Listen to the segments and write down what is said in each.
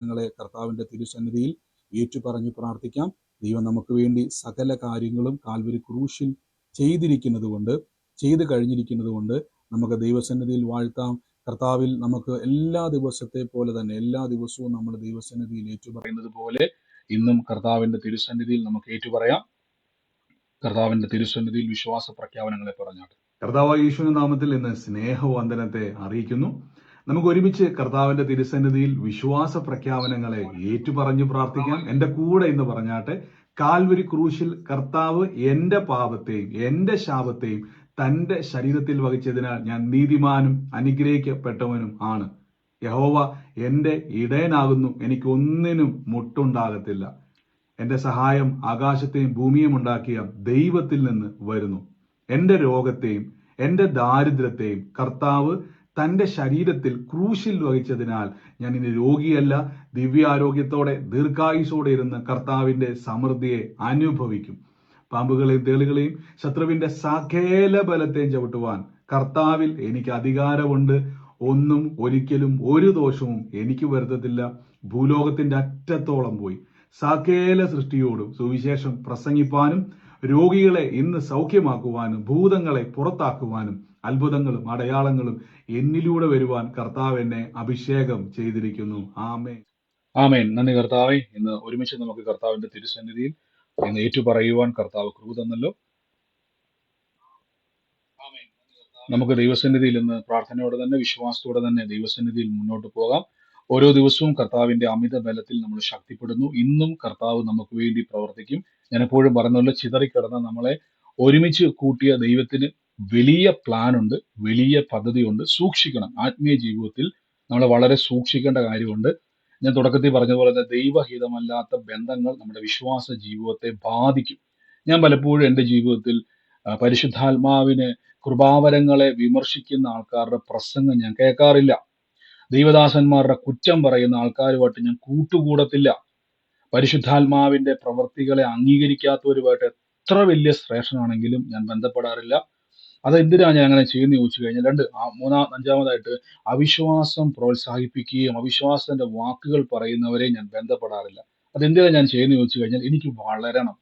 ഞങ്ങളെ കർത്താവിൻ്റെ തിരുസന്നിധിയിൽ ഏറ്റുപറഞ്ഞ് പ്രാർത്ഥിക്കാം. ദൈവം നമുക്ക് വേണ്ടി സകല കാര്യങ്ങളും കാൽവരി ക്രൂശിൽ ചെയ്തു കഴിഞ്ഞിരിക്കുന്നത് കൊണ്ട് നമുക്ക് ദൈവസന്നിധിയിൽ വാഴ്ത്താം. കർത്താവിൽ നമുക്ക് എല്ലാ ദിവസത്തെ പോലെ തന്നെ എല്ലാ ദിവസവും നമ്മൾ ദൈവസന്നിധിയിൽ ഏറ്റുപറയുന്നത് പോലെ ഇന്നും കർത്താവിൻ്റെ തിരുസന്നിധിയിൽ നമുക്ക് ഏറ്റുപറയാം. കർത്താവിൻ്റെ തിരുസന്നിധിയിൽ വിശ്വാസ പ്രഖ്യാപനങ്ങളെ പറഞ്ഞാട്ടെ. കർത്താവ് യേശുവിന്റെ നാമത്തിൽ ഇന്ന് സ്നേഹവന്ദനത്തെ അറിയിക്കുന്നു. നമുക്ക് ഒരുമിച്ച് കർത്താവിന്റെ തിരുസന്നിധിയിൽ വിശ്വാസ പ്രഖ്യാപനങ്ങളെ ഏറ്റുപറഞ്ഞു പ്രാർത്ഥിക്കാം. എന്റെ കൂടെ ഇന്ന് പറഞ്ഞാട്ടെ. കാൽവരി ക്രൂശിൽ കർത്താവ് എന്റെ പാപത്തെയും എന്റെ ശാപത്തെയും തന്റെ ശരീരത്തിൽ വഹിച്ചതിനാൽ ഞാൻ നീതിമാനും അനുഗ്രഹിക്കപ്പെട്ടവനും ആണ്. യഹോവ എന്റെ ഇടയനാകുന്നു, എനിക്കൊന്നിനും മുട്ടുണ്ടാകത്തില്ല. എന്റെ സഹായം ആകാശത്തെയും ഭൂമിയും ഉണ്ടാക്കിയ ദൈവത്തിൽ നിന്ന് വരുന്നു. എന്റെ രോഗത്തെയും എന്റെ ദാരിദ്ര്യത്തെയും കർത്താവ് തന്റെ ശരീരത്തിൽ ക്രൂശിൽ വഹിച്ചതിനാൽ ഞാൻ ഇനി രോഗിയല്ല, ദിവ്യാരോഗ്യത്തോടെ ദീർഘായുസോടെ ഇരുന്ന് കർത്താവിന്റെ സമൃദ്ധിയെ അനുഭവിക്കും. പാമ്പുകളെയും തേളുകളെയും ശത്രുവിന്റെ സകല ബലത്തെയും ചവിട്ടുവാൻ കർത്താവിൽ എനിക്ക് അധികാരമുണ്ട്. ഒന്നും ഒരിക്കലും ഒരു ദോഷവും എനിക്ക് വരുത്തത്തില്ല. ഭൂലോകത്തിന്റെ അറ്റത്തോളം പോയി സകല സൃഷ്ടിയോടും സുവിശേഷം പ്രസംഗിപ്പാനും രോഗികളെ ഇന്ന് സൗഖ്യമാക്കുവാനും ഭൂതങ്ങളെ പുറത്താക്കുവാനും അത്ഭുതങ്ങളും അടയാളങ്ങളും എന്നിലൂടെ വരുവാൻ കർത്താവ് എന്നെ അഭിഷേകം ചെയ്തിരിക്കുന്നു. ആമേൻ. ആമേൻ. നന്ദി കർത്താവേ. ഇന്ന് ഒരുമിച്ച് നമുക്ക് കർത്താവിന്റെ തിരുസന്നിധിയിൽ ഇന്ന് ഏറ്റുപറയുവാൻ കർത്താവ് കൃപ തന്നല്ലോ. നമുക്ക് ദൈവസന്നിധിയിൽ ഇന്ന് പ്രാർത്ഥനയോടെ തന്നെ വിശ്വാസത്തോടെ തന്നെ ദൈവസന്നിധിയിൽ മുന്നോട്ട് പോകാം. ഓരോ ദിവസവും കർത്താവിന്റെ അമിത ബലത്തിൽ നമ്മൾ ശക്തിപ്പെടുന്നു. ഇന്നും കർത്താവ് നമുക്ക് വേണ്ടി പ്രവർത്തിക്കും. ഞാൻ എപ്പോഴും പറഞ്ഞുള്ള ചിതറിക്കിടന്ന നമ്മളെ ഒരുമിച്ച് കൂട്ടിയ ദൈവത്തിന് വലിയ പ്ലാൻ ഉണ്ട്, വലിയ പദ്ധതിയുണ്ട്. സൂക്ഷിക്കണം. ആത്മീയ ജീവിതത്തിൽ നമ്മൾ വളരെ സൂക്ഷിക്കേണ്ട കാര്യമുണ്ട്. ഞാൻ തുടക്കത്തിൽ പറഞ്ഞതുപോലെ തന്നെ ദൈവഹിതമല്ലാത്ത ബന്ധങ്ങൾ നമ്മുടെ വിശ്വാസ ജീവിതത്തെ ബാധിക്കും. ഞാൻ പലപ്പോഴും എൻ്റെ ജീവിതത്തിൽ പരിശുദ്ധാത്മാവിനെ കൃപാവരങ്ങളെ വിമർശിക്കുന്ന ആൾക്കാരുടെ പ്രസംഗം ഞാൻ കേൾക്കാറില്ല. ദൈവദാസന്മാരുടെ കുറ്റം പറയുന്ന ആൾക്കാരുമായിട്ട് ഞാൻ കൂട്ടുകൂടത്തില്ല. പരിശുദ്ധാത്മാവിന്റെ പ്രവർത്തികളെ അംഗീകരിക്കാത്തവരുമായിട്ട് എത്ര വലിയ ശ്രേഷ്ഠനാണെങ്കിലും ഞാൻ ബന്ധപ്പെടാറില്ല. അതെന്തിനാണ് ഞാൻ അങ്ങനെ ചെയ്യുന്ന ചോദിച്ചു കഴിഞ്ഞാൽ അഞ്ചാമതായിട്ട് അവിശ്വാസം പ്രോത്സാഹിപ്പിക്കുകയും അവിശ്വാസത്തിന്റെ വാക്കുകൾ പറയുന്നവരെ ഞാൻ ബന്ധപ്പെടാറില്ല. അതെന്തിനാണ് ഞാൻ ചെയ്യുന്ന ചോദിച്ചു കഴിഞ്ഞാൽ എനിക്ക് വളരണം,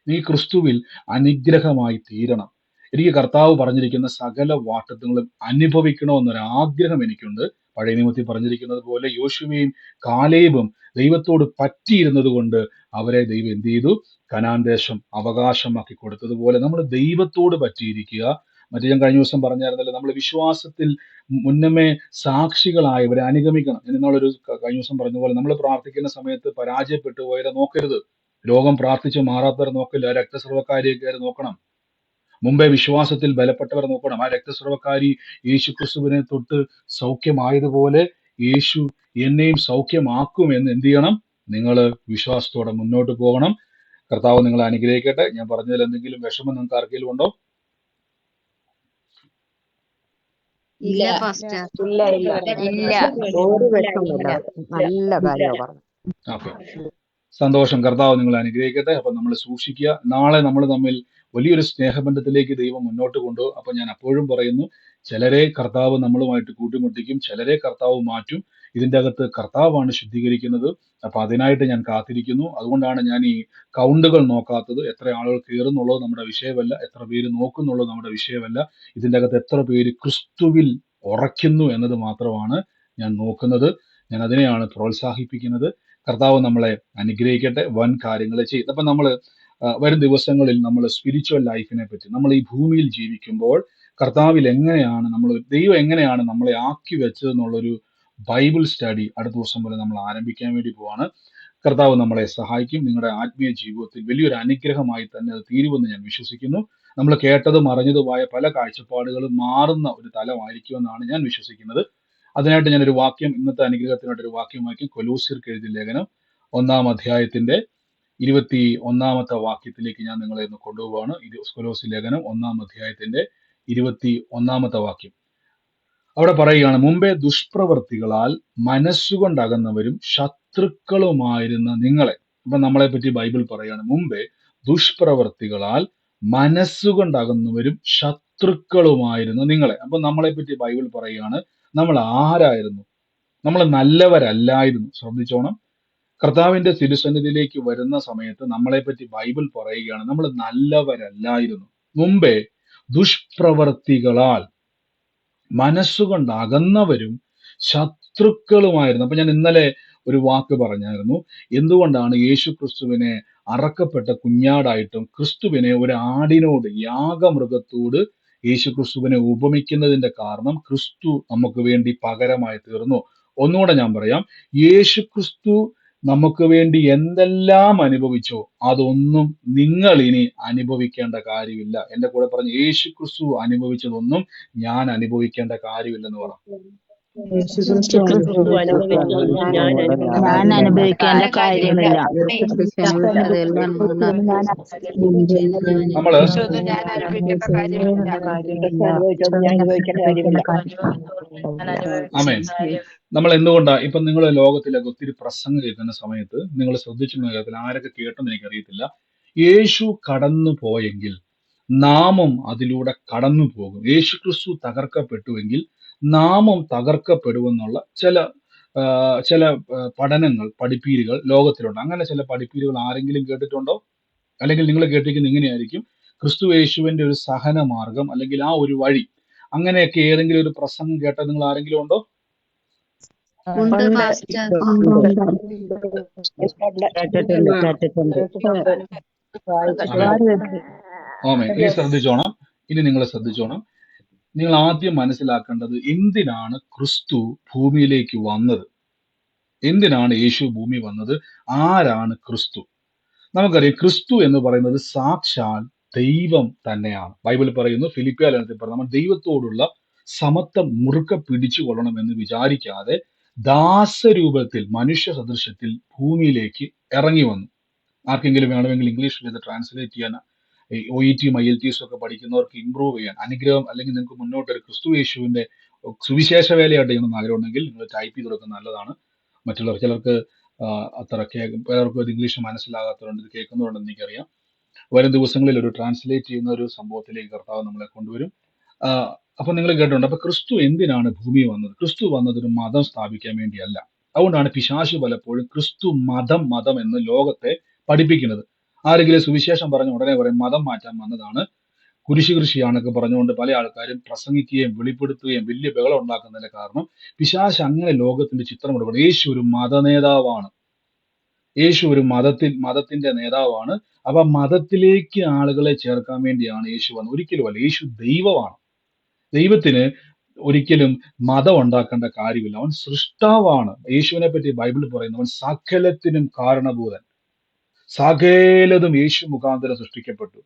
നീ ക്രിസ്തുവിൽ അനുഗ്രഹമായി തീരണം. എനിക്ക് കർത്താവ് പറഞ്ഞിരിക്കുന്ന സകല വാഗ്ദത്തങ്ങളും അനുഭവിക്കണമെന്നൊരു ആഗ്രഹം എനിക്കുണ്ട്. പഴയ നിയമത്തിൽ പറഞ്ഞിരിക്കുന്നത് പോലെ യോശുവയും കാലേബും ദൈവത്തോട് പറ്റിയിരുന്നത് കൊണ്ട് അവരെ ദൈവം എന്ത് ചെയ്തു? കനാൻ ദേശം അവകാശമാക്കി കൊടുത്തതുപോലെ നമ്മൾ ദൈവത്തോട് പറ്റിയിരിക്കുക. മറ്റേ ഞാൻ കഴിഞ്ഞ ദിവസം പറഞ്ഞായിരുന്നല്ലോ, നമ്മൾ വിശ്വാസത്തിൽ മുന്നമേ സാക്ഷികളായവരെ അനുഗമിക്കണം. എന്നാളൊരു കഴിഞ്ഞ ദിവസം പറഞ്ഞ പോലെ നമ്മൾ പ്രാർത്ഥിക്കുന്ന സമയത്ത് പരാജയപ്പെട്ടു പോയവരെ നോക്കരുത്. രോഗം പ്രാർത്ഥിച്ച് മാറാത്തവരെ നോക്കില്ല. രക്തസ്രവക്കാരിയൊക്കെ നോക്കണം. മുമ്പേ വിശ്വാസത്തിൽ ബലപ്പെട്ടവർ നോക്കണം. ആ രക്തസ്രവക്കാരി യേശു ക്രിസ്തുവിനെ തൊട്ട് സൗഖ്യമായതുപോലെ യേശു എന്നെയും സൗഖ്യമാക്കുമെന്ന് എന്ത് ചെയ്യണം? നിങ്ങൾ വിശ്വാസത്തോടെ മുന്നോട്ട് പോകണം. കർത്താവ് നിങ്ങളെ അനുഗ്രഹിക്കട്ടെ. ഞാൻ പറഞ്ഞതിൽ എന്തെങ്കിലും വിഷമം നിങ്ങൾക്ക് ആർക്കെങ്കിലും ഉണ്ടോ? ഓക്കെ, സന്തോഷം. കർത്താവ് നിങ്ങളെ അനുഗ്രഹിക്കട്ടെ. അപ്പൊ നമ്മൾ സൂക്ഷിക്കുക. നാളെ നമ്മൾ തമ്മിൽ വലിയൊരു സ്നേഹബന്ധത്തിലേക്ക് ദൈവം മുന്നോട്ട് കൊണ്ടുപോകും. അപ്പൊ ഞാൻ അപ്പോഴും പറയുന്നു, ചിലരെ കർത്താവ് നമ്മളുമായിട്ട് കൂട്ടിമുട്ടിക്കും, ചിലരെ കർത്താവ് മാറ്റും. ഇതിൻ്റെ അകത്ത് കർത്താവാണ് ശുദ്ധീകരിക്കുന്നത്. അപ്പൊ അതിനായിട്ട് ഞാൻ കാത്തിരിക്കുന്നു. അതുകൊണ്ടാണ് ഞാൻ ഈ കൗണ്ടുകൾ നോക്കാത്തത്. എത്ര ആളുകൾ കയറുന്നുള്ളത് നമ്മുടെ വിഷയമല്ല, എത്ര പേര് നോക്കുന്നുള്ളത് നമ്മുടെ വിഷയമല്ല. ഇതിൻ്റെ അകത്ത് എത്ര പേര് ക്രിസ്തുവിൽ ഉറയ്ക്കുന്നു എന്നത് മാത്രമാണ് ഞാൻ നോക്കുന്നത്. ഞാൻ അതിനെയാണ് പ്രോത്സാഹിപ്പിക്കുന്നത്. കർത്താവ് നമ്മളെ അനുഗ്രഹിക്കട്ടെ. വൻ കാര്യങ്ങൾ ചെയ്യും. അപ്പൊ നമ്മൾ വരും ദിവസങ്ങളിൽ നമ്മൾ സ്പിരിച്വൽ ലൈഫിനെ പറ്റി, നമ്മൾ ഈ ഭൂമിയിൽ ജീവിക്കുമ്പോൾ കർത്താവിൽ എങ്ങനെയാണ് ദൈവം എങ്ങനെയാണ് നമ്മളെ ആക്കി വെച്ചതെന്നുള്ളൊരു ബൈബിൾ സ്റ്റഡി അടുത്ത ദിവസം പോലെ നമ്മൾ ആരംഭിക്കാൻ വേണ്ടി പോവാണ്. കർത്താവ് നമ്മളെ സഹായിക്കും. നിങ്ങളുടെ ആത്മീയ ജീവിതത്തിൽ വലിയൊരു അനുഗ്രഹമായി തന്നെ അത് തീരുമെന്ന് ഞാൻ വിശ്വസിക്കുന്നു. നമ്മൾ കേട്ടതും അറിഞ്ഞതുമായ പല കാഴ്ചപ്പാടുകളും മാറുന്ന ഒരു തലമായിരിക്കുമെന്നാണ് ഞാൻ വിശ്വസിക്കുന്നത്. അതിനായിട്ട് ഞാനൊരു വാക്യം, ഇന്നത്തെ അനുഗ്രഹത്തിനായിട്ട് ഒരു വാക്യമാക്കി കൊലോസ്യർക്ക് എഴുതിയ ലേഖനം 1-ാം അധ്യായത്തിന്റെ 21-ാമത്തെ വാക്യത്തിലേക്ക് ഞാൻ നിങ്ങളെ ഒന്ന് കൊണ്ടുപോവാണ്. കൊലോസ്യ ലേഖനം 1-ാം അധ്യായത്തിന്റെ 21-ാമത്തെ വാക്യം. അവിടെ പറയുകയാണ്, മുമ്പേ ദുഷ്പ്രവർത്തികളാൽ മനസ്സുകൊണ്ടകന്നവരും ശത്രുക്കളുമായിരുന്ന നിങ്ങളെ. അപ്പൊ നമ്മളെ പറ്റി ബൈബിൾ പറയാണ്, മുമ്പേ ദുഷ്പ്രവർത്തികളാൽ മനസ്സുകൊണ്ടകന്നവരും ശത്രുക്കളുമായിരുന്ന നിങ്ങളെ. അപ്പൊ നമ്മളെ പറ്റി ബൈബിൾ പറയുകയാണ്, നമ്മൾ ആരായിരുന്നു? നമ്മൾ നല്ലവരല്ലായിരുന്നു. ശ്രദ്ധിച്ചോണം. കർത്താവിന്റെ തിരുസന്നിധിയിലേക്ക് വരുന്ന സമയത്ത് നമ്മളെപ്പറ്റി ബൈബിൾ പറയുകയാണ്, നമ്മൾ നല്ലവരല്ലായിരുന്നു. മുമ്പേ ദുഷ്പ്രവർത്തികളാൽ മനസ്സുകൊണ്ട് അകന്നവരും ശത്രുക്കളുമായിരുന്നു. അപ്പൊ ഞാൻ ഇന്നലെ ഒരു വാക്ക് പറഞ്ഞായിരുന്നു, എന്തുകൊണ്ടാണ് യേശു ക്രിസ്തുവിനെ അറക്കപ്പെട്ട കുഞ്ഞാടായിട്ടും ക്രിസ്തുവിനെ ഒരു ആടിനോട്, യാഗമൃഗത്തോട് യേശു ക്രിസ്തുവിനെ ഉപമിക്കുന്നതിന്റെ കാരണം ക്രിസ്തു നമുക്ക് വേണ്ടി പകരമായി തീർന്നു. ഒന്നുകൂടെ ഞാൻ പറയാം, യേശു ക്രിസ്തു നമുക്ക് വേണ്ടി എന്തെല്ലാം അനുഭവിച്ചോ അതൊന്നും നിങ്ങൾ ഇനി അനുഭവിക്കേണ്ട കാര്യമില്ല. എന്റെ കൂടെ പറഞ്ഞു, യേശു ക്രിസ്തു അനുഭവിച്ചതൊന്നും ഞാൻ അനുഭവിക്കേണ്ട കാര്യമില്ലെന്ന് പറ. യേശുക്രിസ്തു ക്രിസ്തു അനുഭവിച്ചതൊന്നും ഞാൻ ഞാൻ അനുഭവിക്കേണ്ട കാര്യമില്ല. അതെല്ലാം നമ്മള് ഞാൻ അനുഭവിക്കേണ്ട കാര്യമില്ല. ആമേൻ. നമ്മൾ എന്തുകൊണ്ടാ ഇപ്പൊ നിങ്ങൾ ലോകത്തിലൊക്കെ ഒത്തിരി പ്രസംഗം കേൾക്കുന്ന സമയത്ത് നിങ്ങൾ ശ്രദ്ധിച്ചിരുന്ന കാര്യത്തിൽ ആരൊക്കെ കേട്ടെന്ന് എനിക്കറിയത്തില്ല, യേശു കടന്നു പോയെങ്കിൽ നാമും അതിലൂടെ കടന്നു പോകും. യേശു ക്രിസ്തു തകർക്കപ്പെട്ടുവെങ്കിൽ നാമും തകർക്കപ്പെടുമെന്നുള്ള ചില പഠനങ്ങൾ, പഠിപ്പീരുകൾ ലോകത്തിലുണ്ട്. അങ്ങനെ ചില പഠിപ്പീരുകൾ ആരെങ്കിലും കേട്ടിട്ടുണ്ടോ? അല്ലെങ്കിൽ നിങ്ങൾ കേട്ടിരിക്കുന്നത് ഇങ്ങനെയായിരിക്കും, ക്രിസ്തു യേശുവിന്റെ ഒരു സഹന മാർഗം അല്ലെങ്കിൽ ആ ഒരു വഴി, അങ്ങനെയൊക്കെ ഏതെങ്കിലും ഒരു പ്രസംഗം കേട്ടത് നിങ്ങൾ ആരെങ്കിലും ഉണ്ടോ? ആമേൻ. ഇനി ശ്രദ്ധിച്ചോണം, നിങ്ങൾ ശ്രദ്ധിച്ചോണം. നിങ്ങൾ ആദ്യം മനസ്സിലാക്കേണ്ടത്, എന്തിനാണ് ക്രിസ്തു ഭൂമിയിലേക്ക് വന്നത്? എന്തിനാണ് യേശു ഭൂമി വന്നത്? ആരാണ് ക്രിസ്തു? നമുക്കറിയാം, ക്രിസ്തു എന്ന് പറയുന്നത് സാക്ഷാൽ ദൈവം തന്നെയാണ്. ബൈബിൾ പറയുന്നു, ഫിലിപ്പിയ ലേഖനത്തിൽ പറഞ്ഞു, നമ്മൾ ദൈവത്തോടുള്ള സമത്വം മുറുക്കെ പിടിച്ചുകൊള്ളണം എന്ന് വിചാരിക്കാതെ ദാസരൂപത്തിൽ, മനുഷ്യ സദൃശത്തിൽ ഭൂമിയിലേക്ക് ഇറങ്ങി വന്നു. ആർക്കെങ്കിലും വേണമെങ്കിൽ ഇംഗ്ലീഷിൽ ഇത് ട്രാൻസ്ലേറ്റ് ചെയ്യാൻ, OET-യും IELTS ഒക്കെ പഠിക്കുന്നവർക്ക് ഇംപ്രൂവ് ചെയ്യാൻ അനുഗ്രഹം, അല്ലെങ്കിൽ നിങ്ങൾക്ക് മുന്നോട്ട് ഒരു ക്രിസ്തു യേശുവിന്റെ സുവിശേഷ വേലയായിട്ട് ചെയ്യണമെന്ന് ആഗ്രഹം ഉണ്ടെങ്കിൽ നിങ്ങൾ ടൈപ്പ് ചെയ്ത് കൊടുക്കുന്നത് നല്ലതാണ്. മറ്റുള്ളവർ, ചിലർക്ക് പലർക്കും ഇത് ഇംഗ്ലീഷ് മനസ്സിലാകാത്തവരുണ്ട്, ഇത് കേൾക്കുന്നവരുണ്ടെന്ന് എനിക്കറിയാം. വരും ദിവസങ്ങളിൽ ഒരു ട്രാൻസ്ലേറ്റ് ചെയ്യുന്ന ഒരു സംഭവത്തിലേക്ക് കർത്താവ് നമ്മളെ കൊണ്ടുവരും. അപ്പൊ നിങ്ങൾ കേട്ടിട്ടുണ്ട്. അപ്പൊ ക്രിസ്തു എന്തിനാണ് ഭൂമി വന്നത്? ക്രിസ്തു വന്നത് ഒരു മതം സ്ഥാപിക്കാൻ വേണ്ടിയല്ല. അതുകൊണ്ടാണ് പിശാച് പലപ്പോഴും ക്രിസ്തു മതം എന്ന് ലോകത്തെ പഠിപ്പിക്കുന്നത്. ആരെങ്കിലും സുവിശേഷം പറഞ്ഞ ഉടനെ പറയും മതം മാറ്റാൻ വന്നതാണ്, കുരിശ് കൃഷിയാണൊക്കെ പറഞ്ഞുകൊണ്ട് പല ആൾക്കാരും പ്രസംഗിക്കുകയും വെളിപ്പെടുത്തുകയും വലിയ ബഹളം ഉണ്ടാക്കുന്നതിന്റെ കാരണം പിശാച് അങ്ങനെ ലോകത്തിന്റെ ചിത്രം കൊടുക്കണം. യേശു ഒരു മതനേതാവാണ്, യേശു ഒരു മതത്തിന്റെ നേതാവാണ്. അപ്പൊ മതത്തിലേക്ക് ആളുകളെ ചേർക്കാൻ വേണ്ടിയാണ് യേശു വന്നത്, ഒരിക്കലുമല്ല. യേശു ദൈവമാണ്. ദൈവത്തിന് ഒരിക്കലും മതം ഉണ്ടാക്കേണ്ട കാര്യമില്ല. അവൻ സൃഷ്ടാവാണ്. യേശുവിനെ പറ്റി ബൈബിളിൽ പറയുന്നു, അവൻ സകലത്തിനും കാരണഭൂതൻ. സകലതും യേശു മുഖാന്തരം സൃഷ്ടിക്കപ്പെട്ടു.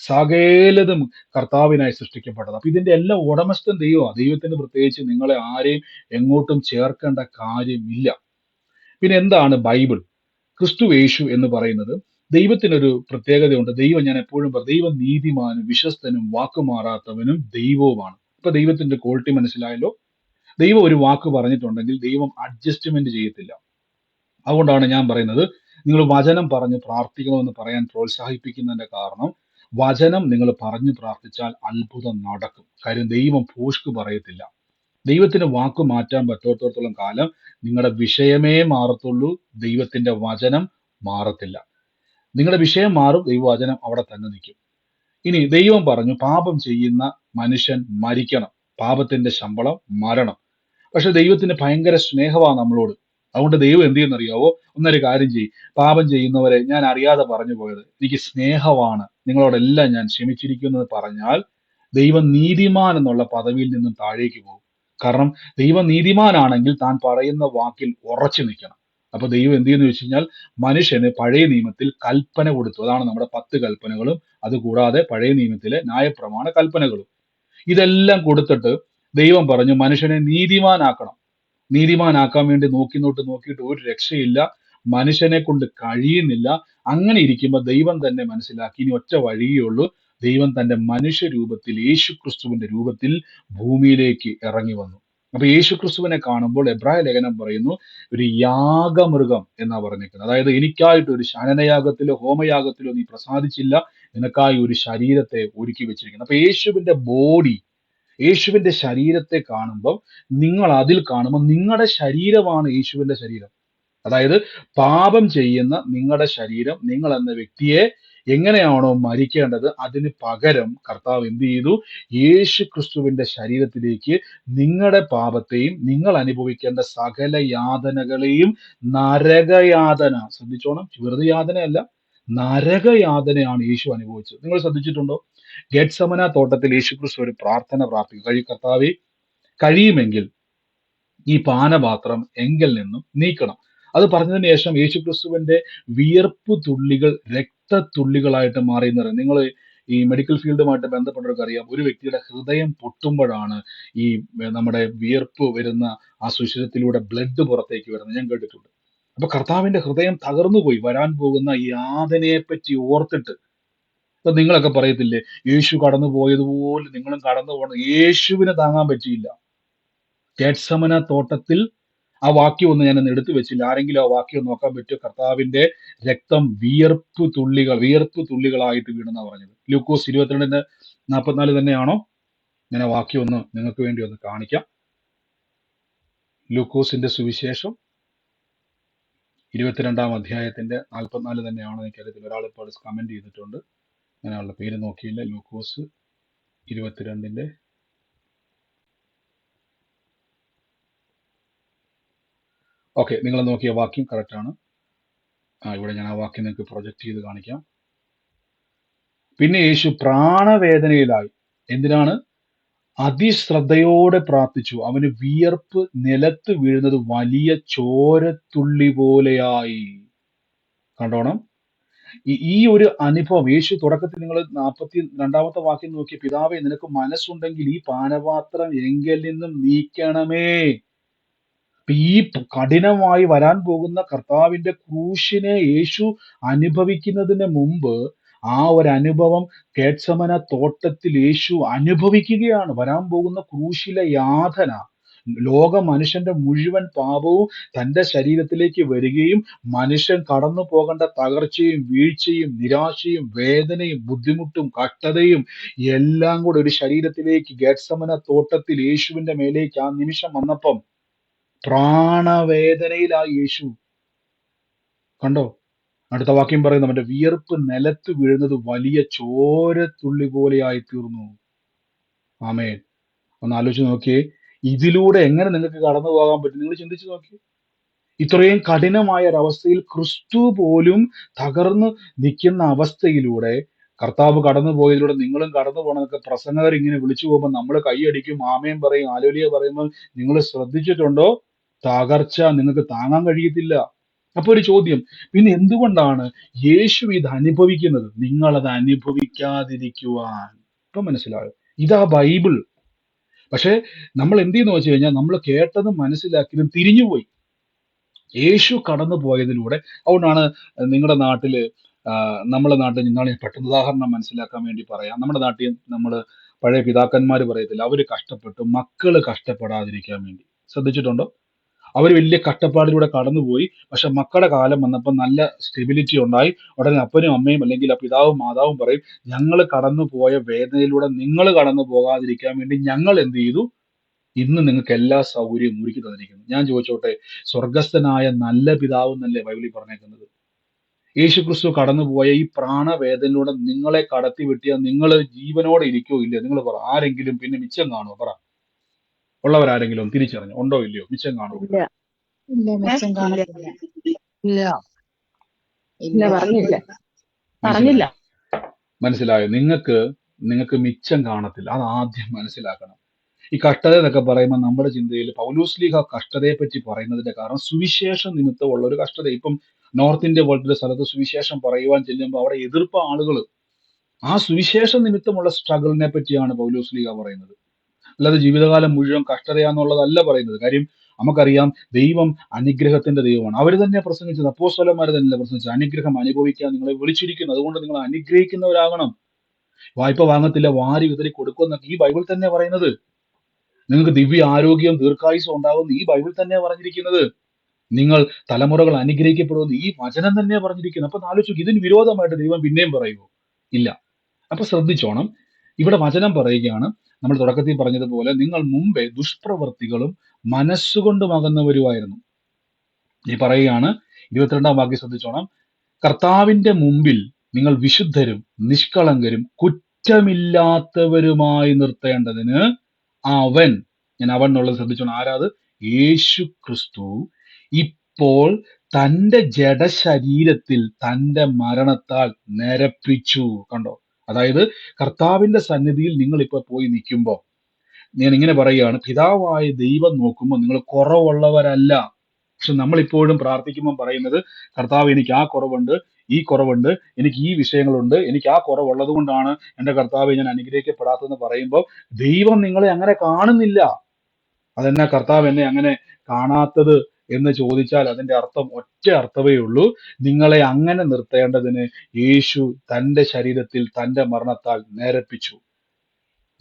സകലതും കർത്താവിനായി സൃഷ്ടിക്കപ്പെട്ടത്. അപ്പൊ ഇതിന്റെ എല്ലാം ഉടമസ്ഥൻ ദൈവമാണ്. ദൈവത്തിന് പ്രത്യേകിച്ച് നിങ്ങളെ ആരെയും എങ്ങോട്ടും ചേർക്കേണ്ട കാര്യമില്ല. പിന്നെ എന്താണ് ബൈബിൾ? ക്രിസ്തു യേശു എന്ന് പറയുന്നത് ദൈവത്തിനൊരു പ്രത്യേകതയുണ്ട്. ദൈവം, ഞാൻ എപ്പോഴും പറയും, ദൈവം നീതിമാനും വിശ്വസ്തനും വാക്കുമാറാത്തവനും ദൈവവുമാണ്. ഇപ്പൊ ദൈവത്തിന്റെ ക്വാളിറ്റി മനസ്സിലായല്ലോ. ദൈവം ഒരു വാക്ക് പറഞ്ഞിട്ടുണ്ടെങ്കിൽ ദൈവം അഡ്ജസ്റ്റ്മെന്റ് ചെയ്യത്തില്ല. അതുകൊണ്ടാണ് ഞാൻ പറയുന്നത്, നിങ്ങൾ വചനം പറഞ്ഞ് പ്രാർത്ഥിക്കണമെന്ന് പറയാൻ പ്രോത്സാഹിപ്പിക്കുന്നതിന്റെ കാരണം, വചനം നിങ്ങൾ പറഞ്ഞു പ്രാർത്ഥിച്ചാൽ അത്ഭുതം നടക്കും. കാര്യം ദൈവം ഭോഷ്ക് പറയത്തില്ല. ദൈവത്തിന് വാക്ക് മാറ്റാൻ പറ്റാത്തോളം കാലം നിങ്ങളുടെ വിഷയമേ മാറത്തുള്ളൂ, ദൈവത്തിന്റെ വചനം മാറത്തില്ല. നിങ്ങളുടെ വിഷയം മാറും, ദൈവവചനം അവിടെ തന്നെ നിൽക്കും. ഇനി ദൈവം പറഞ്ഞു, പാപം ചെയ്യുന്ന മനുഷ്യൻ മരിക്കണം, പാപത്തിന്റെ ശമ്പളം മരണം. പക്ഷെ ദൈവത്തിന് ഭയങ്കര സ്നേഹമാണ് നമ്മളോട്. അതുകൊണ്ട് ദൈവം എന്ത് ചെയ്യുന്നറിയാവോ? ഒന്നൊരു കാര്യം ചെയ്യും, പാപം ചെയ്യുന്നവരെ ഞാൻ അറിയാതെ പറഞ്ഞു പോയത്, എനിക്ക് സ്നേഹമാണ്, നിങ്ങളോടെല്ലാം ഞാൻ ക്ഷമിച്ചിരിക്കുന്നത് പറഞ്ഞാൽ ദൈവം നീതിമാൻ എന്നുള്ള പദവിയിൽ നിന്നും താഴേക്ക് പോകും. കാരണം ദൈവം നീതിമാനാണെങ്കിൽ താൻ പറയുന്ന വാക്കിൽ ഉറച്ചു നിൽക്കണം. അപ്പൊ ദൈവം എന്ത് ചെയ്യുന്നു വെച്ച് കഴിഞ്ഞാൽ, മനുഷ്യന് പഴയ നിയമത്തിൽ കൽപ്പന കൊടുത്തു. അതാണ് നമ്മുടെ 10 കൽപ്പനകളും, അതുകൂടാതെ പഴയ നിയമത്തിലെ ന്യായപ്രമാണ കൽപ്പനകളും. ഇതെല്ലാം കൊടുത്തിട്ട് ദൈവം പറഞ്ഞു മനുഷ്യനെ നീതിമാനാക്കണം. നീതിമാനാക്കാൻ വേണ്ടി നോക്കിയിട്ട് ഒരു രക്ഷയില്ല, മനുഷ്യനെ കൊണ്ട് കഴിയുന്നില്ല. അങ്ങനെ ഇരിക്കുമ്പോൾ ദൈവം തന്നെ മനസ്സിലാക്കി, ഇനി ഒറ്റ വഴിയേ ഉള്ളൂ. ദൈവം തന്റെ മനുഷ്യ രൂപത്തിൽ, യേശു ക്രിസ്തുവിന്റെ രൂപത്തിൽ ഭൂമിയിലേക്ക് ഇറങ്ങി വന്നു. അപ്പൊ യേശു ക്രിസ്തുവിനെ കാണുമ്പോൾ എബ്രായ ലേഖനം പറയുന്നു, ഒരു യാഗമൃഗം എന്നാ പറഞ്ഞിരിക്കുന്നത്. അതായത് എനിക്കായിട്ട് ഒരു ശയനയാഗത്തിലോ ഹോമയാഗത്തിലോ നീ പ്രസാദിച്ചില്ല, നിനക്കായി ഒരു ശരീരത്തെ ഒരുക്കി വെച്ചിരിക്കുന്നു. അപ്പൊ യേശുവിന്റെ ബോഡി, യേശുവിന്റെ ശരീരത്തെ കാണുമ്പോൾ നിങ്ങൾ അതിൽ കാണുമ്പോൾ നിങ്ങളുടെ ശരീരമാണ് യേശുവിന്റെ ശരീരം. അതായത് പാപം ചെയ്യുന്ന നിങ്ങളുടെ ശരീരം, നിങ്ങൾ എന്ന വ്യക്തിയെ എങ്ങനെയാണോ മരിക്കേണ്ടത് അതിന് പകരം കർത്താവ് എന്ത് ചെയ്തു? യേശു ക്രിസ്തുവിന്റെ ശരീരത്തിലേക്ക് നിങ്ങളുടെ പാപത്തെയും നിങ്ങൾ അനുഭവിക്കേണ്ട സകല യാതനകളെയും, നരകയാതന, ശ്രദ്ധിച്ചോണം, വെറുതെ യാതനയല്ല, നരകയാതനയാണ് യേശു അനുഭവിച്ചത്. നിങ്ങൾ ശ്രദ്ധിച്ചിട്ടുണ്ടോ? ഗെത്സമന തോട്ടത്തിൽ യേശു ക്രിസ്തു ഒരു പ്രാർത്ഥന പ്രാർത്ഥിക്കും, കർത്താവെ കഴിയുമെങ്കിൽ ഈ പാനപാത്രം എങ്കിൽ നിന്നും നീക്കണം. അത് പറഞ്ഞതിന് ശേഷം യേശുക്രിസ്തുവിന്റെ വിയർപ്പ് തുള്ളികൾ രക്തത്തുള്ളികളായിട്ട് മാറി എന്ന് പറയും. നിങ്ങൾ ഈ മെഡിക്കൽ ഫീൽഡുമായിട്ട് ബന്ധപ്പെട്ടവർക്ക് അറിയാം, ഒരു വ്യക്തിയുടെ ഹൃദയം പൊട്ടുമ്പോഴാണ് ഈ നമ്മുടെ വിയർപ്പ് വരുന്ന ആ സുഷിരത്തിലൂടെ ബ്ലഡ് പുറത്തേക്ക് വരുന്നത്, ഞാൻ കേട്ടിട്ടുണ്ട്. അപ്പൊ കർത്താവിന്റെ ഹൃദയം തകർന്നുപോയി വരാൻ പോകുന്ന യാതനയെ പറ്റി ഓർത്തിട്ട്. ഇപ്പൊ നിങ്ങളൊക്കെ പറയത്തില്ലേ, യേശു കടന്നു പോയതുപോലെ നിങ്ങളും കടന്നു പോകണം. യേശുവിന് താങ്ങാൻ പറ്റിയില്ല. ഗെത്സമന തോട്ടത്തിൽ ആ വാക്യം ഒന്നും ഞാൻ എടുത്തു വെച്ചില്ല. ആരെങ്കിലും ആ വാക്യം നോക്കാൻ പറ്റുമോ? കർത്താവിന്റെ രക്തം വിയർപ്പ് തുള്ളികളായിട്ട് വീണെന്നാ പറഞ്ഞത്. ലൂക്കോസ് 22:44 തന്നെയാണോ? ഞാൻ ആ വാക്യം ഒന്ന് നിങ്ങൾക്ക് വേണ്ടി ഒന്ന് കാണിക്കാം. ലൂക്കോസിന്റെ സുവിശേഷം 22-ാം അധ്യായത്തിന്റെ 44 തന്നെയാണോ എനിക്കറിയത്തില്ല. ഒരാൾ ഇപ്പോൾ കമന്റ് ചെയ്തിട്ടുണ്ട്, ഞാൻ ആളുടെ പേര് നോക്കിയില്ല. ലൂക്കോസ് 22-ന്റെ ഓക്കെ, നിങ്ങൾ നോക്കിയ വാക്യം കറക്റ്റ് ആണ്. ഇവിടെ ഞാൻ ആ വാക്യം നിങ്ങൾക്ക് പ്രൊജക്ട് ചെയ്ത് കാണിക്കാം. പിന്നെ യേശു പ്രാണവേദനയിലായി. എന്തിനാണ്? അതിശ്രദ്ധയോടെ പ്രാർത്ഥിച്ചു. അവന് വിയർപ്പ് നിലത്ത് വീഴുന്നത് വലിയ ചോരത്തുള്ളി പോലെയായി. കണ്ടോണം, ഈ ഒരു അനുഭവം യേശു തുടക്കത്തിൽ, നിങ്ങൾ 42-ാമത്തെ വാക്യം നോക്കിയ, പിതാവേ നിനക്ക് മനസ്സുണ്ടെങ്കിൽ ഈ പാനപാത്രം എങ്കിൽ നിന്നും നീക്കണമേ. ഈ കഠിനമായി വരാൻ പോകുന്ന കർത്താവിന്റെ ക്രൂശിനെ യേശു അനുഭവിക്കുന്നതിന് മുമ്പ് ആ ഒരു അനുഭവം ഗെത്സമന തോട്ടത്തിൽ യേശു അനുഭവിക്കുകയാണ്. വരാൻ പോകുന്ന ക്രൂശിലെ യാതന, മനുഷ്യന്റെ മുഴുവൻ പാപവും തന്റെ ശരീരത്തിലേക്ക് വരികയും മനുഷ്യൻ കടന്നു പോകേണ്ട തകർച്ചയും വീഴ്ചയും നിരാശയും വേദനയും ബുദ്ധിമുട്ടും കഷ്ടതയും എല്ലാം കൂടെ ഒരു ശരീരത്തിലേക്ക് ഗെത്സമന തോട്ടത്തിൽ യേശുവിന്റെ മേലേക്ക് ആ നിമിഷം വന്നപ്പം പ്രാണവേദനയിലായി യേശു. കണ്ടോ? അടുത്ത വാക്യം പറയുന്നു, അവന്റെ വിയർപ്പ് നിലത്ത് വീഴുന്നത് വലിയ ചോരത്തുള്ളി പോലെയായി തീർന്നു. ആമേൻ. ഒന്ന് ആലോചിച്ച് നോക്കിയേ, ഇതിലൂടെ എങ്ങനെ നിങ്ങൾക്ക് കടന്നു പോകാൻ പറ്റും? നിങ്ങൾ ചിന്തിച്ചു നോക്കി. ഇത്രയും കഠിനമായ ഒരവസ്ഥയിൽ ക്രിസ്തു പോലും തകർന്ന് നിൽക്കുന്ന അവസ്ഥയിലൂടെ കർത്താവ് കടന്നു പോയതിലൂടെ നിങ്ങളും കടന്നു പോകണമെന്നൊക്കെ പ്രസംഗകർ ഇങ്ങനെ വിളിച്ചു പോകുമ്പോൾ നമ്മൾ കൈയടിക്കും, ആമേൻ പറയും, ആലോലിയ പറയുമ്പോൾ നിങ്ങൾ ശ്രദ്ധിച്ചിട്ടുണ്ടോ? തകർച്ച നിങ്ങൾക്ക് താങ്ങാൻ കഴിയത്തില്ല. അപ്പൊ ഒരു ചോദ്യം, പിന്നെ എന്തുകൊണ്ടാണ് യേശു ഇത് അനുഭവിക്കുന്നത്? നിങ്ങളത് അനുഭവിക്കാതിരിക്കുവാൻ. ഇപ്പൊ മനസ്സിലായോ? ഇതാ ബൈബിൾ. പക്ഷെ നമ്മൾ എന്ത് ചെയ്യുന്നു വെച്ച് കഴിഞ്ഞാൽ, നമ്മൾ കേട്ടതും മനസ്സിലാക്കിയതും തിരിഞ്ഞുപോയി. യേശു കടന്നു പോയതിലൂടെ, അതുകൊണ്ടാണ് നിങ്ങളുടെ നാട്ടില്, നമ്മുടെ നാട്ടിൽ നിന്നാണ് പെട്ടെന്ന് ഉദാഹരണം മനസ്സിലാക്കാൻ വേണ്ടി പറയാം. നമ്മുടെ നാട്ടിൽ നമ്മൾ പഴയ പിതാക്കന്മാർ പറയത്തില്ല, അവര് കഷ്ടപ്പെട്ടു മക്കള് കഷ്ടപ്പെടാതിരിക്കാൻ വേണ്ടി. ശ്രദ്ധിച്ചിട്ടുണ്ടോ? അവർ വലിയ കഷ്ടപ്പാടിലൂടെ കടന്നുപോയി. പക്ഷെ മക്കളുടെ കാലം വന്നപ്പോൾ നല്ല സ്റ്റെബിലിറ്റി ഉണ്ടായി. ഉടനെ അപ്പനും അമ്മയും അല്ലെങ്കിൽ ആ പിതാവും മാതാവും പറയും, ഞങ്ങൾ കടന്നു പോയ വേദനയിലൂടെ നിങ്ങൾ കടന്നു പോകാതിരിക്കാൻ വേണ്ടി ഞങ്ങൾ എന്ത് ചെയ്തു? ഇന്ന് നിങ്ങൾക്ക് എല്ലാ സൗകര്യവും ഒരുക്കി തന്നിരിക്കുന്നു. ഞാൻ ചോദിച്ചോട്ടെ, സ്വർഗസ്ഥനായ നല്ല പിതാവ് എന്നല്ലേ ബൈബിളിൽ പറഞ്ഞേക്കുന്നത്? യേശുക്രിസ്തു കടന്നുപോയ ഈ പ്രാണവേദനയിലൂടെ നിങ്ങളെ കടത്തി വെട്ടിയാൽ നിങ്ങൾ ജീവനോടെ ഇരിക്കോ ഇല്ലയോ? നിങ്ങൾ പറ. ആരെങ്കിലും പിന്നെ മിച്ചം കാണുമോ? പറ. ഉള്ളവരാരെങ്കിലും തിരിച്ചറിഞ്ഞു ഉണ്ടോ ഇല്ലയോ? മിച്ചം കാണുമോ? ഇല്ല. ഇല്ല, ഏ? മിച്ചം ഇല്ല. കാണത്തില്ല. ഇല്ല. ഇല്ല, ഇല്ല. പറഞ്ഞില്ല. പറഞ്ഞില്ല. മനസ്സിലായോ? നിങ്ങൾക്ക് മിച്ചം കാണത്തില്ല. അത് ആദ്യം മനസ്സിലാക്കണം. ഈ കഷ്ടത എന്നൊക്കെ പറയുമ്പോൾ നമ്മുടെ ചിന്തയിൽ പൗലോസ്ലീഹ കഷ്ടതയെ പറ്റി പറയുന്നതിന്റെ കാരണം സുവിശേഷ നിമിത്തമുള്ള ഒരു കഷ്ടത. ഇപ്പം നോർത്ത് ഇന്ത്യ പോലത്തെ സ്ഥലത്ത് സുവിശേഷം പറയുവാൻ ചെല്ലുമ്പോൾ അവിടെ എതിർപ്പ് ആളുകൾ, ആ സുവിശേഷ നിമിത്തമുള്ള സ്ട്രഗിളിനെ പറ്റിയാണ് പൗലോസ്ലീഹ പറയുന്നത്. അല്ലാതെ ജീവിതകാലം മുഴുവൻ കഷ്ടതയാന്നുള്ളതല്ല പറയുന്നത്. കാര്യം നമുക്കറിയാം, ദൈവം അനുഗ്രഹത്തിന്റെ ദൈവമാണ്. അവർ തന്നെ പ്രസംഗിച്ചത്, അപ്പോസ്തലന്മാർ തന്നെ പ്രസംഗിച്ചത്, അനുഗ്രഹം അനുഭവിക്കാൻ നിങ്ങളെ വിളിച്ചിരിക്കുന്നു, അതുകൊണ്ട് നിങ്ങൾ അനുഗ്രഹിക്കുന്നവരാകണം. വായ്പ വാങ്ങത്തില്ല, വാരി വിതറി കൊടുക്കുമെന്നൊക്കെ ഈ ബൈബിൾ തന്നെ പറയുന്നത്. നിങ്ങൾക്ക് ദിവ്യ ആരോഗ്യം ദീർഘായുസം ഉണ്ടാകുമെന്ന് ഈ ബൈബിൾ തന്നെ പറഞ്ഞിരിക്കുന്നത്. നിങ്ങൾ തലമുറകൾ അനുഗ്രഹിക്കപ്പെടുമെന്ന് ഈ വചനം തന്നെ പറഞ്ഞിരിക്കുന്നു. അപ്പൊ ആലോചിച്ചു, ഇതിന് വിരോധമായിട്ട് ദൈവം പിന്നെയും പറയുമോ? ഇല്ല. അപ്പൊ ശ്രദ്ധിച്ചോണം, ഇവിടെ വചനം പറയുകയാണ്, നമ്മൾ തുടക്കത്തിൽ പറഞ്ഞതുപോലെ, നിങ്ങൾ മുമ്പേ ദുഷ്പ്രവൃത്തികളും മനസ്സുകൊണ്ടും അകന്നവരുമായിരുന്നു. ഈ പറയുകയാണ് 22-ാം വാക്യം ശ്രദ്ധിച്ചോണം. കർത്താവിന്റെ മുമ്പിൽ നിങ്ങൾ വിശുദ്ധരും നിഷ്കളങ്കരും കുറ്റമില്ലാത്തവരുമായി നിർത്തേണ്ടതിന് അവൻ, ഞാൻ അവൻ എന്നുള്ളത് ശ്രദ്ധിച്ചോണം, ആരാത്? യേശു ക്രിസ്തു ഇപ്പോൾ തന്റെ ജഡശരീരത്തിൽ തന്റെ മരണത്താൽ നിരപ്പിച്ചു. കണ്ടോ? അതായത് കർത്താവിന്റെ സന്നിധിയിൽ നിങ്ങൾ ഇപ്പൊ പോയി നിൽക്കുമ്പോൾ ഞാൻ ഇങ്ങനെ പറയുകയാണ്, പിതാവായ ദൈവം നോക്കുമ്പോൾ നിങ്ങൾ കുറവുള്ളവരല്ല. പക്ഷെ നമ്മളിപ്പോഴും പ്രാർത്ഥിക്കുമ്പോൾ പറയുന്നത്, കർത്താവ് എനിക്ക് ആ കുറവുണ്ട്, ഈ കുറവുണ്ട്, എനിക്ക് ഈ വിഷയങ്ങളുണ്ട്, എനിക്ക് ആ കുറവുള്ളത് കൊണ്ടാണ് എന്റെ കർത്താവെ ഞാൻ അനുഗ്രഹിക്കപ്പെടാത്തതെന്ന് പറയുമ്പോൾ ദൈവം നിങ്ങളെ അങ്ങനെ കാണുന്നില്ല. അതെന്നാ കർത്താവ് എന്നെ അങ്ങനെ കാണാത്തത് എന്ന് ചോദിച്ചാൽ അതിന്റെ അർത്ഥം ഒറ്റ അർത്ഥമേ ഉള്ളൂ, നിങ്ങളെ അങ്ങനെ നിർത്തേണ്ടതിന് യേശു തന്റെ ശരീരത്തിൽ തന്റെ മരണത്താൽ നേരപ്പിച്ചു.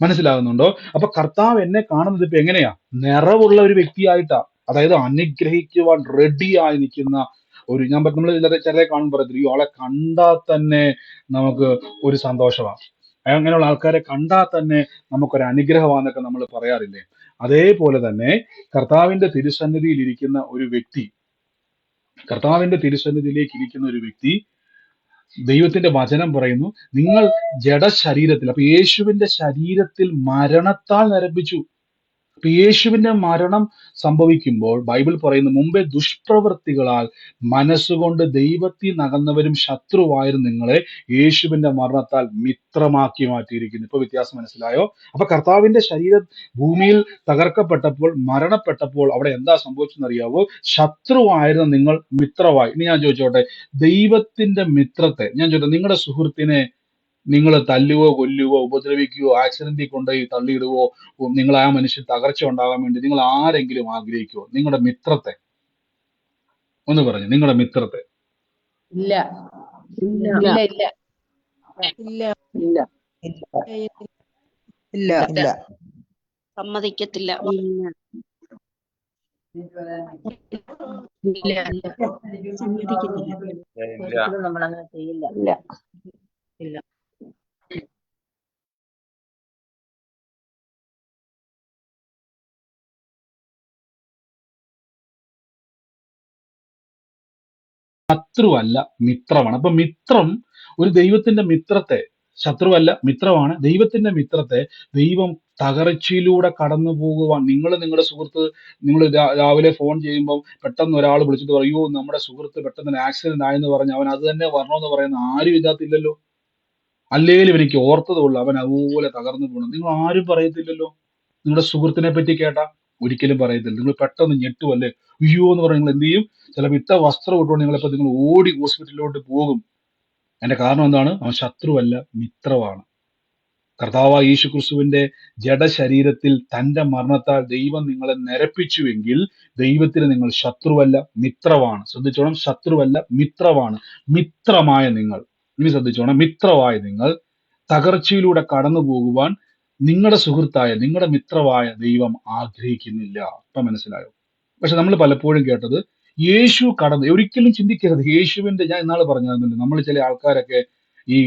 മനസ്സിലാകുന്നുണ്ടോ? അപ്പൊ കർത്താവ് എന്നെ കാണുന്നത് ഇപ്പൊ എങ്ങനെയാ? നിറവുള്ള ഒരു വ്യക്തിയായിട്ടാ. അതായത് അനുഗ്രഹിക്കുവാൻ റെഡിയായി നിൽക്കുന്ന ഒരു, നമ്മൾ ചിലരെ കാണുമ്പോൾ പറയത്തില്ല, ഈ ആളെ കണ്ടാൽ തന്നെ നമുക്ക് ഒരു സന്തോഷമാണ്, അങ്ങനെയുള്ള ആൾക്കാരെ കണ്ടാൽ തന്നെ നമുക്കൊരു അനുഗ്രഹമാണെന്നൊക്കെ നമ്മൾ പറയാറില്ലേ? അതേപോലെ തന്നെ കർത്താവിന്റെ തിരുസന്നിധിയിൽ ഇരിക്കുന്ന ഒരു വ്യക്തി, കർത്താവിന്റെ തിരുസന്നിധിയിലേക്ക് ഇരിക്കുന്ന ഒരു വ്യക്തി, ദൈവത്തിന്റെ വചനം പറയുന്നു, നിങ്ങൾ ജഡശരീരത്തിൽ, അപ്പൊ യേശുവിന്റെ ശരീരത്തിൽ മരണത്താൽ നരപ്പിച്ചു. അപ്പൊ യേശുവിന്റെ മരണം സംഭവിക്കുമ്പോൾ ബൈബിൾ പറയുന്നു, മുമ്പേ ദുഷ്പ്രവൃത്തികളാൽ മനസ്സുകൊണ്ട് ദൈവത്തിൽ നകന്നവരും ശത്രുവായിരുന്നു നിങ്ങളെ യേശുവിന്റെ മരണത്താൽ മിത്രമാക്കി മാറ്റിയിരിക്കുന്നു. ഇപ്പൊ വ്യത്യാസം മനസ്സിലായോ? അപ്പൊ കർത്താവിന്റെ ശരീരം ഭൂമിയിൽ തകർക്കപ്പെട്ടപ്പോൾ, മരണപ്പെട്ടപ്പോൾ അവിടെ എന്താ സംഭവിച്ചെന്നറിയാവോ? ശത്രുവായിരുന്ന നിങ്ങൾ മിത്രമായി. ഇനി ഞാൻ ചോദിച്ചോട്ടെ, ദൈവത്തിന്റെ മിത്രത്തെ ഞാൻ ചോദിച്ചോട്ടെ, നിങ്ങളുടെ സുഹൃത്തിനെ നിങ്ങൾ തല്ലുവോ കൊല്ലുവോ ഉപദ്രവിക്കുകയോ ആക്സിഡന്റിൽ കൊണ്ടുപോയി തള്ളിയിടുവോ, നിങ്ങൾ ആ മനുഷ്യൻ തകർച്ച ഉണ്ടാകാൻ വേണ്ടി നിങ്ങൾ ആരെങ്കിലും ആഗ്രഹിക്കുവോ? നിങ്ങളുടെ മിത്രത്തെ ഒന്ന് പറഞ്ഞു, നിങ്ങളുടെ മിത്രത്തെ. ഇല്ല ഇല്ല ഇല്ല ഇല്ല ഇല്ല ഇല്ല ഇല്ല ഇല്ല സമ്മതിക്കത്തില്ല. ഇല്ല സമ്മതിക്കത്തില്ല. ഒരിക്കലും നമ്മൾ അങ്ങനെ ചെയ്യില്ല. ഇല്ല ഇല്ല ശത്രുവല്ല, മിത്രമാണ്. അപ്പൊ മിത്രം, ഒരു ദൈവത്തിന്റെ മിത്രത്തെ, ശത്രുവല്ല മിത്രമാണ്, ദൈവത്തിന്റെ മിത്രത്തെ ദൈവം തകർച്ചയിലൂടെ കടന്നു പോകുവാൻ, നിങ്ങളുടെ സുഹൃത്ത്, നിങ്ങൾ രാവിലെ ഫോൺ ചെയ്യുമ്പോൾ പെട്ടെന്ന് ഒരാൾ വിളിച്ചിട്ട് പറയോ നമ്മുടെ സുഹൃത്ത് പെട്ടെന്ന് ആക്സിഡന്റ് ആയെന്ന് പറഞ്ഞ് അവൻ അത് തന്നെ വരണമെന്ന് പറയുന്ന ആരും ഇതിനകത്തില്ലല്ലോ. അല്ലേലും എനിക്ക് ഓർത്തതുള്ളൂ അവൻ അതുപോലെ തകർന്നു പോകണം, നിങ്ങൾ ആരും പറയത്തില്ലല്ലോ. നിങ്ങളുടെ സുഹൃത്തിനെ പറ്റി കേട്ടാ ഒരിക്കലും പറയത്തില്ല. നിങ്ങൾ പെട്ടെന്ന് ഞെട്ടുമല്ലേ, അയ്യോ എന്ന് പറഞ്ഞ് നിങ്ങൾ എന്ത് ചെയ്യും? ചിലപ്പോൾ ഇട്ട വസ്ത്രം ഇട്ടുകൊണ്ട് നിങ്ങൾ ഓടി ഹോസ്പിറ്റലിലോട്ട് പോകും. അതിന്റെ കാരണം എന്താണ്? അവൻ ശത്രുവല്ല, മിത്രമാണ്. കർത്താവായ യേശു ക്രിസ്തുവിന്റെ ജഡശരീരത്തിൽ തന്റെ മരണത്താൽ ദൈവം നിങ്ങളെ നിരപ്പിച്ചുവെങ്കിൽ ദൈവത്തിന് നിങ്ങൾ ശത്രുവല്ല, മിത്രമാണ്. ശ്രദ്ധിച്ചോണം, ശത്രുവല്ല, മിത്രമാണ്. മിത്രമായ നിങ്ങൾ, ഇനി ശ്രദ്ധിച്ചോണം, മിത്രമായ നിങ്ങൾ തകർച്ചയിലൂടെ കടന്നു പോകുവാൻ നിങ്ങളുടെ സുഹൃത്തായ, നിങ്ങളുടെ മിത്രമായ ദൈവം ആഗ്രഹിക്കുന്നില്ല. ഇപ്പൊ മനസ്സിലായോ? പക്ഷെ നമ്മൾ പലപ്പോഴും കേട്ടത്, യേശു കടന്ന്, ഒരിക്കലും ചിന്തിക്കരുത് യേശുവിന്റെ, ഞാൻ ഇന്നാള് പറഞ്ഞിരുന്നല്ലോ, നമ്മൾ ചില ആൾക്കാരൊക്കെ ഈ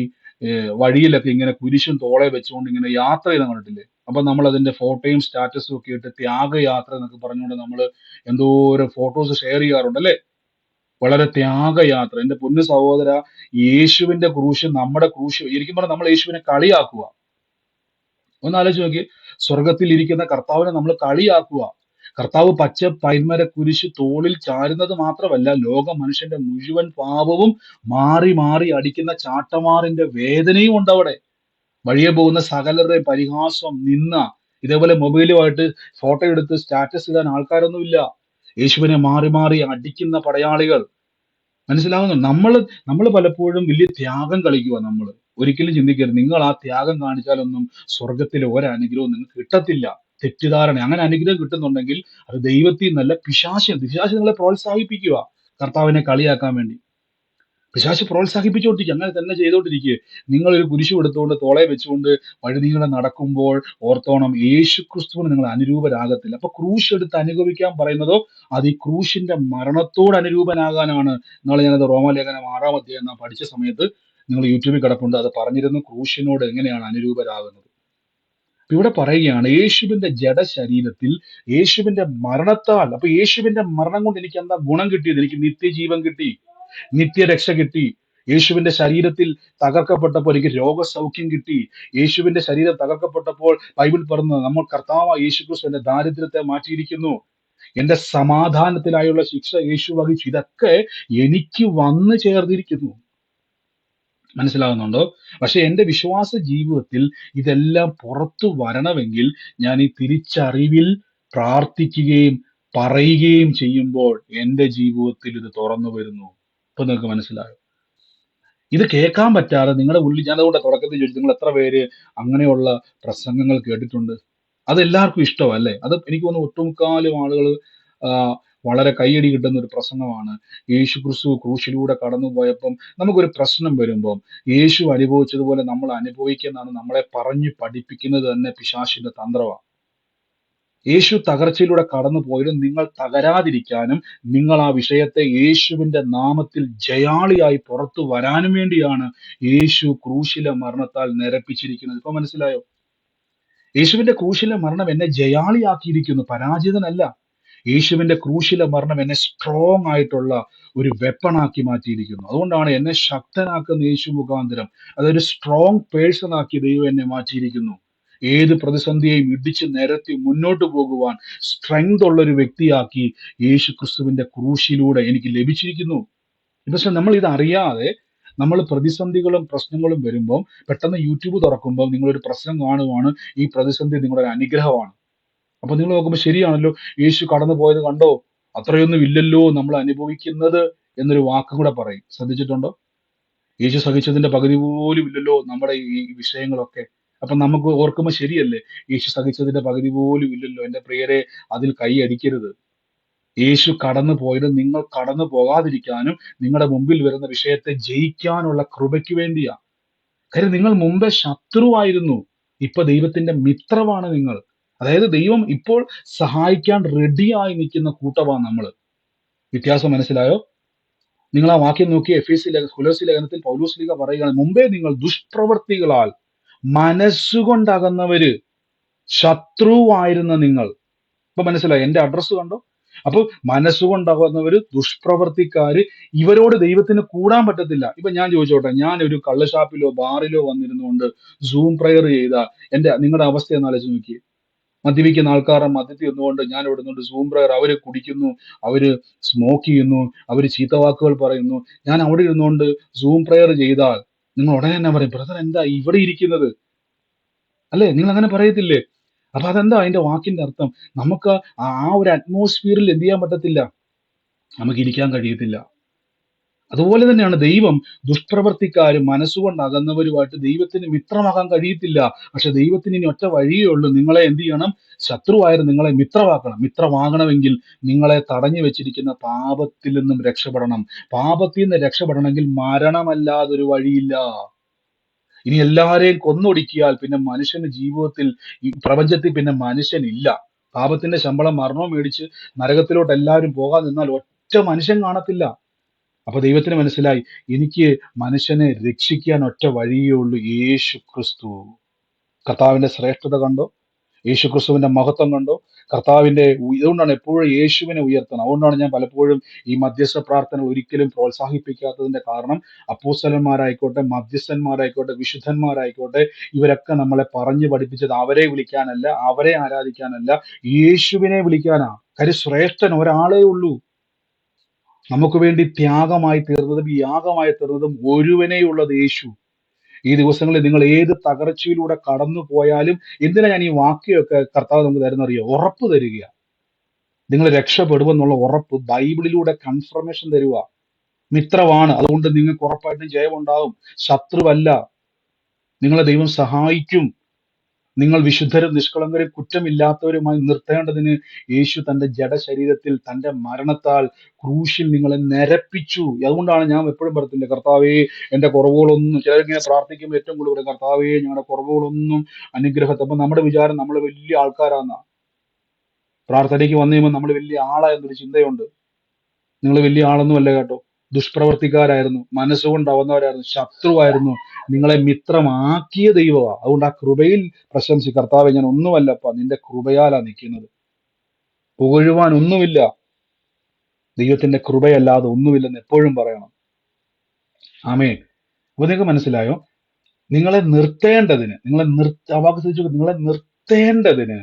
വഴിയിലൊക്കെ ഇങ്ങനെ കുരിശും തോളെ വെച്ചുകൊണ്ട് ഇങ്ങനെ യാത്ര ചെയ്ത് കണ്ടിട്ടില്ലേ? അപ്പൊ നമ്മൾ അതിന്റെ ഫോട്ടോയും സ്റ്റാറ്റസും ഒക്കെ ഇട്ട് ത്യാഗയാത്ര എന്നൊക്കെ പറഞ്ഞുകൊണ്ട് നമ്മൾ എന്തോരം ഫോട്ടോസ് ഷെയർ ചെയ്യാറുണ്ട് അല്ലേ? വളരെ ത്യാഗയാത്ര. എന്റെ പൊന്നു സഹോദര, യേശുവിന്റെ ക്രൂശ് നമ്മുടെ ക്രൂശ്, ശരിക്കും പറഞ്ഞാൽ നമ്മൾ യേശുവിനെ കളിയാക്കുക. ഒന്ന് ആലോചിച്ച് നോക്കി, സ്വർഗത്തിൽ ഇരിക്കുന്ന കർത്താവിനെ നമ്മൾ കളിയാക്കുക. കർത്താവ് പച്ച പൈന്മര കുരിശ് തോളിൽ ചാരുന്നത് മാത്രമല്ല, ലോക മനുഷ്യന്റെ മുഴുവൻ പാപവും മാറി മാറി അടിക്കുന്ന ചാട്ടമാറിന്റെ വേദനയും ഉണ്ട് അവിടെ. വഴിയെ പോകുന്ന സകലരുടെയും പരിഹാസം, നിന്ന, ഇതേപോലെ മൊബൈലുമായിട്ട് ഫോട്ടോ എടുത്ത് സ്റ്റാറ്റസ് ഇടാൻ ആൾക്കാരൊന്നുമില്ല. യേശുവിനെ മാറി മാറി അടിക്കുന്ന പടയാളികൾ. മനസ്സിലാവുന്നു? നമ്മൾ പലപ്പോഴും വലിയ ത്യാഗം കളിക്കുക. നമ്മൾ ഒരിക്കലും ചിന്തിക്കരുത്, നിങ്ങൾ ആ ത്യാഗം കാണിച്ചാലൊന്നും സ്വർഗത്തിലെ ഒരനുഗ്രഹവും നിങ്ങൾക്ക് കിട്ടത്തില്ല. തെറ്റിദ്ധാരണ. അങ്ങനെ അനുഗ്രഹം കിട്ടുന്നുണ്ടെങ്കിൽ അത് ദൈവത്തിൽ നിന്നല്ല, പിശാച് നിങ്ങളെ പ്രോത്സാഹിപ്പിക്കുക കർത്താവിനെ കളിയാക്കാൻ വേണ്ടി. പിശാച് പ്രോത്സാഹിപ്പിച്ചുകൊണ്ടിരിക്കുക, അങ്ങനെ തന്നെ ചെയ്തുകൊണ്ടിരിക്കുക. നിങ്ങൾ ഒരു കുരിശു എടുത്തുകൊണ്ട് തോളെ വെച്ചുകൊണ്ട് വഴിനീളെ നടക്കുമ്പോൾ ഓർത്തോണം, യേശു ക്രിസ്തുവിന് നിങ്ങൾ അനുരൂപരാകത്തില്ല. അപ്പൊ ക്രൂശ് എടുത്ത് അനുഭവിക്കാൻ പറയുന്നതോ അത് ഈ ക്രൂശിന്റെ മരണത്തോട് അനുരൂപനാകാനാണ്. നാളെ ഞാനത് റോമാലേഖനം 6-ാം അധ്യായം നാം പഠിച്ച സമയത്ത് നിങ്ങൾ യൂട്യൂബിൽ കിടപ്പുണ്ട്, അത് പറഞ്ഞിരുന്നു, ക്രൂശിനോട് എങ്ങനെയാണ് അനുരൂപരാകുന്നത്. ഇവിടെ പറയുകയാണ് യേശുവിന്റെ ജഡശരീരത്തിൽ യേശുവിന്റെ മരണത്താൽ. അപ്പൊ യേശുവിന്റെ മരണം കൊണ്ട് എനിക്ക് എന്താ ഗുണം കിട്ടിയത്? എനിക്ക് നിത്യജീവൻ കിട്ടി, നിത്യരക്ഷ കിട്ടി. യേശുവിന്റെ ശരീരത്തിൽ തകർക്കപ്പെട്ടപ്പോൾ എനിക്ക് രോഗസൗഖ്യം കിട്ടി. യേശുവിന്റെ ശരീരം തകർക്കപ്പെട്ടപ്പോൾ ബൈബിൾ പറഞ്ഞു നമ്മൾ കർത്താവ് യേശുക്രിസ്തു എന്റെ ദാരിദ്ര്യത്തെ മാറ്റിയിരിക്കുന്നു, എന്റെ സമാധാനത്തിനായുള്ള ശിക്ഷ യേശു വഹിച്ചു. ഇതൊക്കെ എനിക്ക് വന്നു ചേർന്നിരിക്കുന്നു. മനസ്സിലാകുന്നുണ്ടോ? പക്ഷെ എന്റെ വിശ്വാസ ജീവിതത്തിൽ ഇതെല്ലാം പുറത്തു വരണമെങ്കിൽ ഞാൻ ഈ തിരിച്ചറിവിൽ പ്രാർത്ഥിക്കുകയും പറയുകയും ചെയ്യുമ്പോൾ എന്റെ ജീവിതത്തിൽ ഇത് തുറന്നു വരുന്നു. ഇപ്പൊ നിങ്ങൾക്ക് മനസ്സിലായോ? ഇത് കേൾക്കാൻ പറ്റാതെ നിങ്ങളുടെ ഉള്ളിൽ, ഞാൻ അതുകൊണ്ട് തുടക്കത്തിൽ ചോദിച്ചു, നിങ്ങൾ എത്ര പേര് അങ്ങനെയുള്ള പ്രസംഗങ്ങൾ കേട്ടിട്ടുണ്ട്? അത് എല്ലാവർക്കും ഇഷ്ടമല്ലേ? അത് എനിക്ക് തോന്നുന്നു ഒട്ടുമുക്കാലും ആളുകൾ വളരെ കയ്യടി കിട്ടുന്ന ഒരു പ്രസംഗമാണ്. യേശു ക്രിസ്തു ക്രൂശിലൂടെ കടന്നു പോയപ്പം നമുക്കൊരു പ്രശ്നം വരുമ്പം യേശു അനുഭവിച്ചതുപോലെ നമ്മൾ അനുഭവിക്കുന്നതാണ് നമ്മളെ പറഞ്ഞു പഠിപ്പിക്കുന്നത് തന്നെ പിശാചിന്റെ തന്ത്രമാണ്. യേശു തകർച്ചയിലൂടെ കടന്നു പോയാലും നിങ്ങൾ തകരാതിരിക്കാനും നിങ്ങൾ ആ വിഷയത്തെ യേശുവിന്റെ നാമത്തിൽ ജയാളിയായി പുറത്തു വരാനും വേണ്ടിയാണ് യേശു ക്രൂശിലെ മരണത്താൽ നിരപ്പിച്ചിരിക്കുന്നത്. ഇപ്പൊ മനസ്സിലായോ? യേശുവിന്റെ ക്രൂശിലെ മരണം എന്നെ ജയാളിയാക്കിയിരിക്കുന്നു, പരാജിതനല്ല. യേശുവിന്റെ ക്രൂശിലെ മരണം എന്നെ സ്ട്രോങ് ആയിട്ടുള്ള ഒരു വെപ്പണാക്കി മാറ്റിയിരിക്കുന്നു. അതുകൊണ്ടാണ് എന്നെ ശക്തനാക്കുന്ന യേശു മുഖാന്തരം, അതൊരു സ്ട്രോങ് പേഴ്സൺ ആക്കി ദൈവം എന്നെ മാറ്റിയിരിക്കുന്നു. ഏത് പ്രതിസന്ധിയെയും ഇടിച്ച് നിരത്തി മുന്നോട്ട് പോകുവാൻ സ്ട്രെങ്ത് ഉള്ള ഒരു വ്യക്തിയാക്കി യേശു ക്രിസ്തുവിന്റെ ക്രൂശിലൂടെ എനിക്ക് ലഭിച്ചിരിക്കുന്നു. പക്ഷെ നമ്മൾ ഇത് അറിയാതെ നമ്മൾ പ്രതിസന്ധികളും പ്രശ്നങ്ങളും വരുമ്പോൾ പെട്ടെന്ന് യൂട്യൂബ് തുറക്കുമ്പോൾ നിങ്ങളൊരു പ്രശ്നം കാണുവാണ്, ഈ പ്രതിസന്ധി നിങ്ങളുടെ ഒരു അനുഗ്രഹമാണ്. അപ്പൊ നിങ്ങൾ നോക്കുമ്പോൾ ശരിയാണല്ലോ, യേശു കടന്നു പോയത് കണ്ടോ, അത്രയൊന്നും ഇല്ലല്ലോ നമ്മൾ അനുഭവിക്കുന്നത് എന്നൊരു വാക്കും കൂടെ പറയും. ശ്രദ്ധിച്ചിട്ടുണ്ടോ? യേശു സഹിച്ചതിന്റെ പകുതി പോലും ഇല്ലല്ലോ നമ്മുടെ ഈ വിഷയങ്ങളൊക്കെ. അപ്പൊ നമുക്ക് ഓർക്കുമ്പോൾ ശരിയല്ലേ, യേശു സഹിച്ചതിന്റെ പകുതി പോലും ഇല്ലല്ലോ. എന്റെ പ്രിയരെ, അതിൽ കൈ അടിക്കരുത്. യേശു കടന്നു പോയത് നിങ്ങൾ കടന്നു പോകാതിരിക്കാനും നിങ്ങളുടെ മുമ്പിൽ വരുന്ന വിഷയത്തെ ജയിക്കാനുള്ള കൃപയ്ക്ക് വേണ്ടിയാ. കാര്യം നിങ്ങൾ മുമ്പേ ശത്രുവായിരുന്നു, ഇപ്പൊ ദൈവത്തിന്റെ മിത്രമാണ് നിങ്ങൾ. അതായത് ദൈവം ഇപ്പോൾ സഹായിക്കാൻ റെഡിയായി നിൽക്കുന്ന കൂട്ടമാണ് നമ്മള്. വ്യത്യാസം മനസ്സിലായോ? നിങ്ങൾ ആ വാക്യം നോക്കി, കൊലോസി ലേഖനത്തിൽ പൗലോസ് ലീഗ പറയുകയാണ്, മുമ്പേ നിങ്ങൾ ദുഷ്പ്രവൃത്തികളാൽ മനസ്സുകൊണ്ടകന്നവര്, ശത്രുവായിരുന്ന നിങ്ങൾ. ഇപ്പൊ മനസ്സിലായോ? എന്റെ അഡ്രസ്സ് കണ്ടോ? അപ്പൊ മനസ്സുകൊണ്ടാകുന്നവര്, ദുഷ്പ്രവർത്തിക്കാര്, ഇവരോട് ദൈവത്തിന് കൂടാൻ പറ്റത്തില്ല. ഇപ്പൊ ഞാൻ ചോദിച്ചോട്ടെ, ഞാൻ ഒരു കള്ളുഷാപ്പിലോ ബാറിലോ വന്നിരുന്നുകൊണ്ട് സൂം പ്രയർ ചെയ്താൽ നിങ്ങളുടെ അവസ്ഥ ഒന്ന് ആലോചിച്ച് നോക്കിയേ. മദ്യപിക്കുന്ന ആൾക്കാരുടെ മദ്യത്തിൽ നിന്നുകൊണ്ട് ഞാൻ ഇവിടെ നിന്നുകൊണ്ട് സൂം പ്രയർ, അവര് കുടിക്കുന്നു, അവര് സ്മോക്ക് ചെയ്യുന്നു, അവര് ചീത്തവാക്കുകൾ പറയുന്നു, ഞാൻ അവിടെ ഇരുന്നുകൊണ്ട് സൂം പ്രയർ ചെയ്താൽ നിങ്ങൾ ഉടനെ തന്നെ പറയും, ബ്രദർ എന്താ ഇവിടെ ഇരിക്കുന്നത്, അല്ലേ? നിങ്ങൾ അങ്ങനെ പറയത്തില്ലേ? അപ്പൊ അതെന്താ അതിന്റെ വാക്കിന്റെ അർത്ഥം? നമുക്ക് ആ ഒരു അറ്റ്മോസ്ഫിയറിൽ എന്ത് ചെയ്യാൻ പറ്റത്തില്ല, നമുക്ക് ഇരിക്കാൻ കഴിയത്തില്ല. അതുപോലെ തന്നെയാണ് ദൈവം ദുഷ്പ്രവർത്തിക്കാരും മനസ്സുകൊണ്ട് അകന്നവരുമായിട്ട് ദൈവത്തിന് മിത്രമാകാൻ കഴിയത്തില്ല. പക്ഷെ ദൈവത്തിന് ഇനി ഒറ്റ വഴിയേ ഉള്ളൂ, നിങ്ങളെ എന്ത് ചെയ്യണം? ശത്രുവായിരുന്നു നിങ്ങളെ മിത്രമാക്കണം. മിത്രമാകണമെങ്കിൽ നിങ്ങളെ തടഞ്ഞു വെച്ചിരിക്കുന്ന പാപത്തിൽ നിന്നും രക്ഷപ്പെടണം. പാപത്തിൽ നിന്ന് രക്ഷപ്പെടണമെങ്കിൽ മരണമല്ലാതൊരു വഴിയില്ല. ഇനി എല്ലാരെയും കൊന്നൊടുക്കിയാൽ പിന്നെ മനുഷ്യന്റെ ജീവിതത്തിൽ, ഈ പ്രപഞ്ചത്തിൽ പിന്നെ മനുഷ്യനില്ല. പാപത്തിന്റെ ശമ്പളം മരണവും മേടിച്ച് നരകത്തിലോട്ട് എല്ലാവരും പോകാൻ നിന്നാൽ ഒറ്റ മനുഷ്യൻ കാണത്തില്ല. അപ്പൊ ദൈവത്തിന് മനസ്സിലായി, എനിക്ക് മനുഷ്യനെ രക്ഷിക്കാൻ ഒറ്റ വഴിയേ ഉള്ളൂ, യേശു ക്രിസ്തു. കർത്താവിന്റെ ശ്രേഷ്ഠത കണ്ടോ? യേശു ക്രിസ്തുവിന്റെ മഹത്വം കണ്ടോ? ഇതുകൊണ്ടാണ് എപ്പോഴും യേശുവിനെ ഉയർത്തണം. അതുകൊണ്ടാണ് ഞാൻ പലപ്പോഴും ഈ മധ്യസ്ഥ പ്രാർത്ഥന ഒരിക്കലും പ്രോത്സാഹിപ്പിക്കാത്തതിന്റെ കാരണം, അപ്പോസ്തലന്മാരായിക്കോട്ടെ, മധ്യസ്ഥന്മാരായിക്കോട്ടെ, വിശുദ്ധന്മാരായിക്കോട്ടെ, ഇവരൊക്കെ നമ്മളെ പറഞ്ഞു പഠിപ്പിച്ചത് അവരെ വിളിക്കാനല്ല, അവരെ ആരാധിക്കാനല്ല, യേശുവിനെ വിളിക്കാനാ. കാര്യം ശ്രേഷ്ഠൻ ഒരാളേ ഉള്ളൂ. നമുക്ക് വേണ്ടി ത്യാഗമായി തീർന്നതും യാഗമായി തീർന്നതും ഒരുവനെയുള്ളത് യേശു. ഈ ദിവസങ്ങളിൽ നിങ്ങൾ ഏത് തകർച്ചയിലൂടെ കടന്നു പോയാലും, എന്തിനാ ഞാൻ ഈ വാക്യമൊക്കെ കർത്താവ് നമുക്ക് തരുന്നറിയോ? ഉറപ്പ് തരിക. നിങ്ങൾ രക്ഷപ്പെടുമെന്നുള്ള ഉറപ്പ് ബൈബിളിലൂടെ കൺഫർമേഷൻ തരുക. മിത്രമാണ്, അതുകൊണ്ട് നിങ്ങൾക്ക് ഉറപ്പായിട്ടും ജയമുണ്ടാകും. ശത്രുവല്ല, നിങ്ങളെ ദൈവം സഹായിക്കും. നിങ്ങൾ വിശുദ്ധരും നിഷ്കളങ്കരും കുറ്റമില്ലാത്തവരുമായി നിർത്തേണ്ടതിന് യേശു തന്റെ ജഡശരീരത്തിൽ തന്റെ മരണത്താൽ ക്രൂശിൽ നിങ്ങളെ നിരപ്പിച്ചു. അതുകൊണ്ടാണ് ഞാൻ എപ്പോഴും പറയത്തില്ല, കർത്താവേ എന്റെ കുറവുകളൊന്നും, ചിലരിങ്ങനെ പ്രാർത്ഥിക്കുമ്പോൾ ഏറ്റവും കൂടുതൽ പറയും, കർത്താവേ ഞങ്ങളുടെ കുറവുകളൊന്നും അനുഗ്രഹത്തെ. അപ്പൊ നമ്മുടെ വിചാരം നമ്മൾ വലിയ ആൾക്കാരാന്നാ. പ്രാർത്ഥനയ്ക്ക് വന്നു കഴിയുമ്പോൾ നമ്മൾ വലിയ ആളാ എന്നൊരു ചിന്തയുണ്ട്. നിങ്ങൾ വലിയ ആളൊന്നും അല്ല കേട്ടോ. ദുഷ്പ്രവർത്തിക്കാരായിരുന്നു, മനസ്സുകൊണ്ടാവുന്നവരായിരുന്നു, ശത്രുവായിരുന്നു. നിങ്ങളെ മിത്രമാക്കിയ ദൈവമാണ്. അതുകൊണ്ട് ആ കൃപയിൽ കർത്താവെ, ഞാൻ ഒന്നുമല്ലപ്പ, നിന്റെ കൃപയാലാ നിൽക്കുന്നത്, പുകഴുവാൻ ഒന്നുമില്ല, ദൈവത്തിന്റെ കൃപയല്ലാതെ ഒന്നുമില്ലെന്ന് എപ്പോഴും പറയണം. ആമേൻ. അപ്പൊ നിങ്ങൾക്ക് മനസ്സിലായോ? നിങ്ങളെ നിർത്തേണ്ടതിന്, നിങ്ങളെ നിർത്തേണ്ടതിന്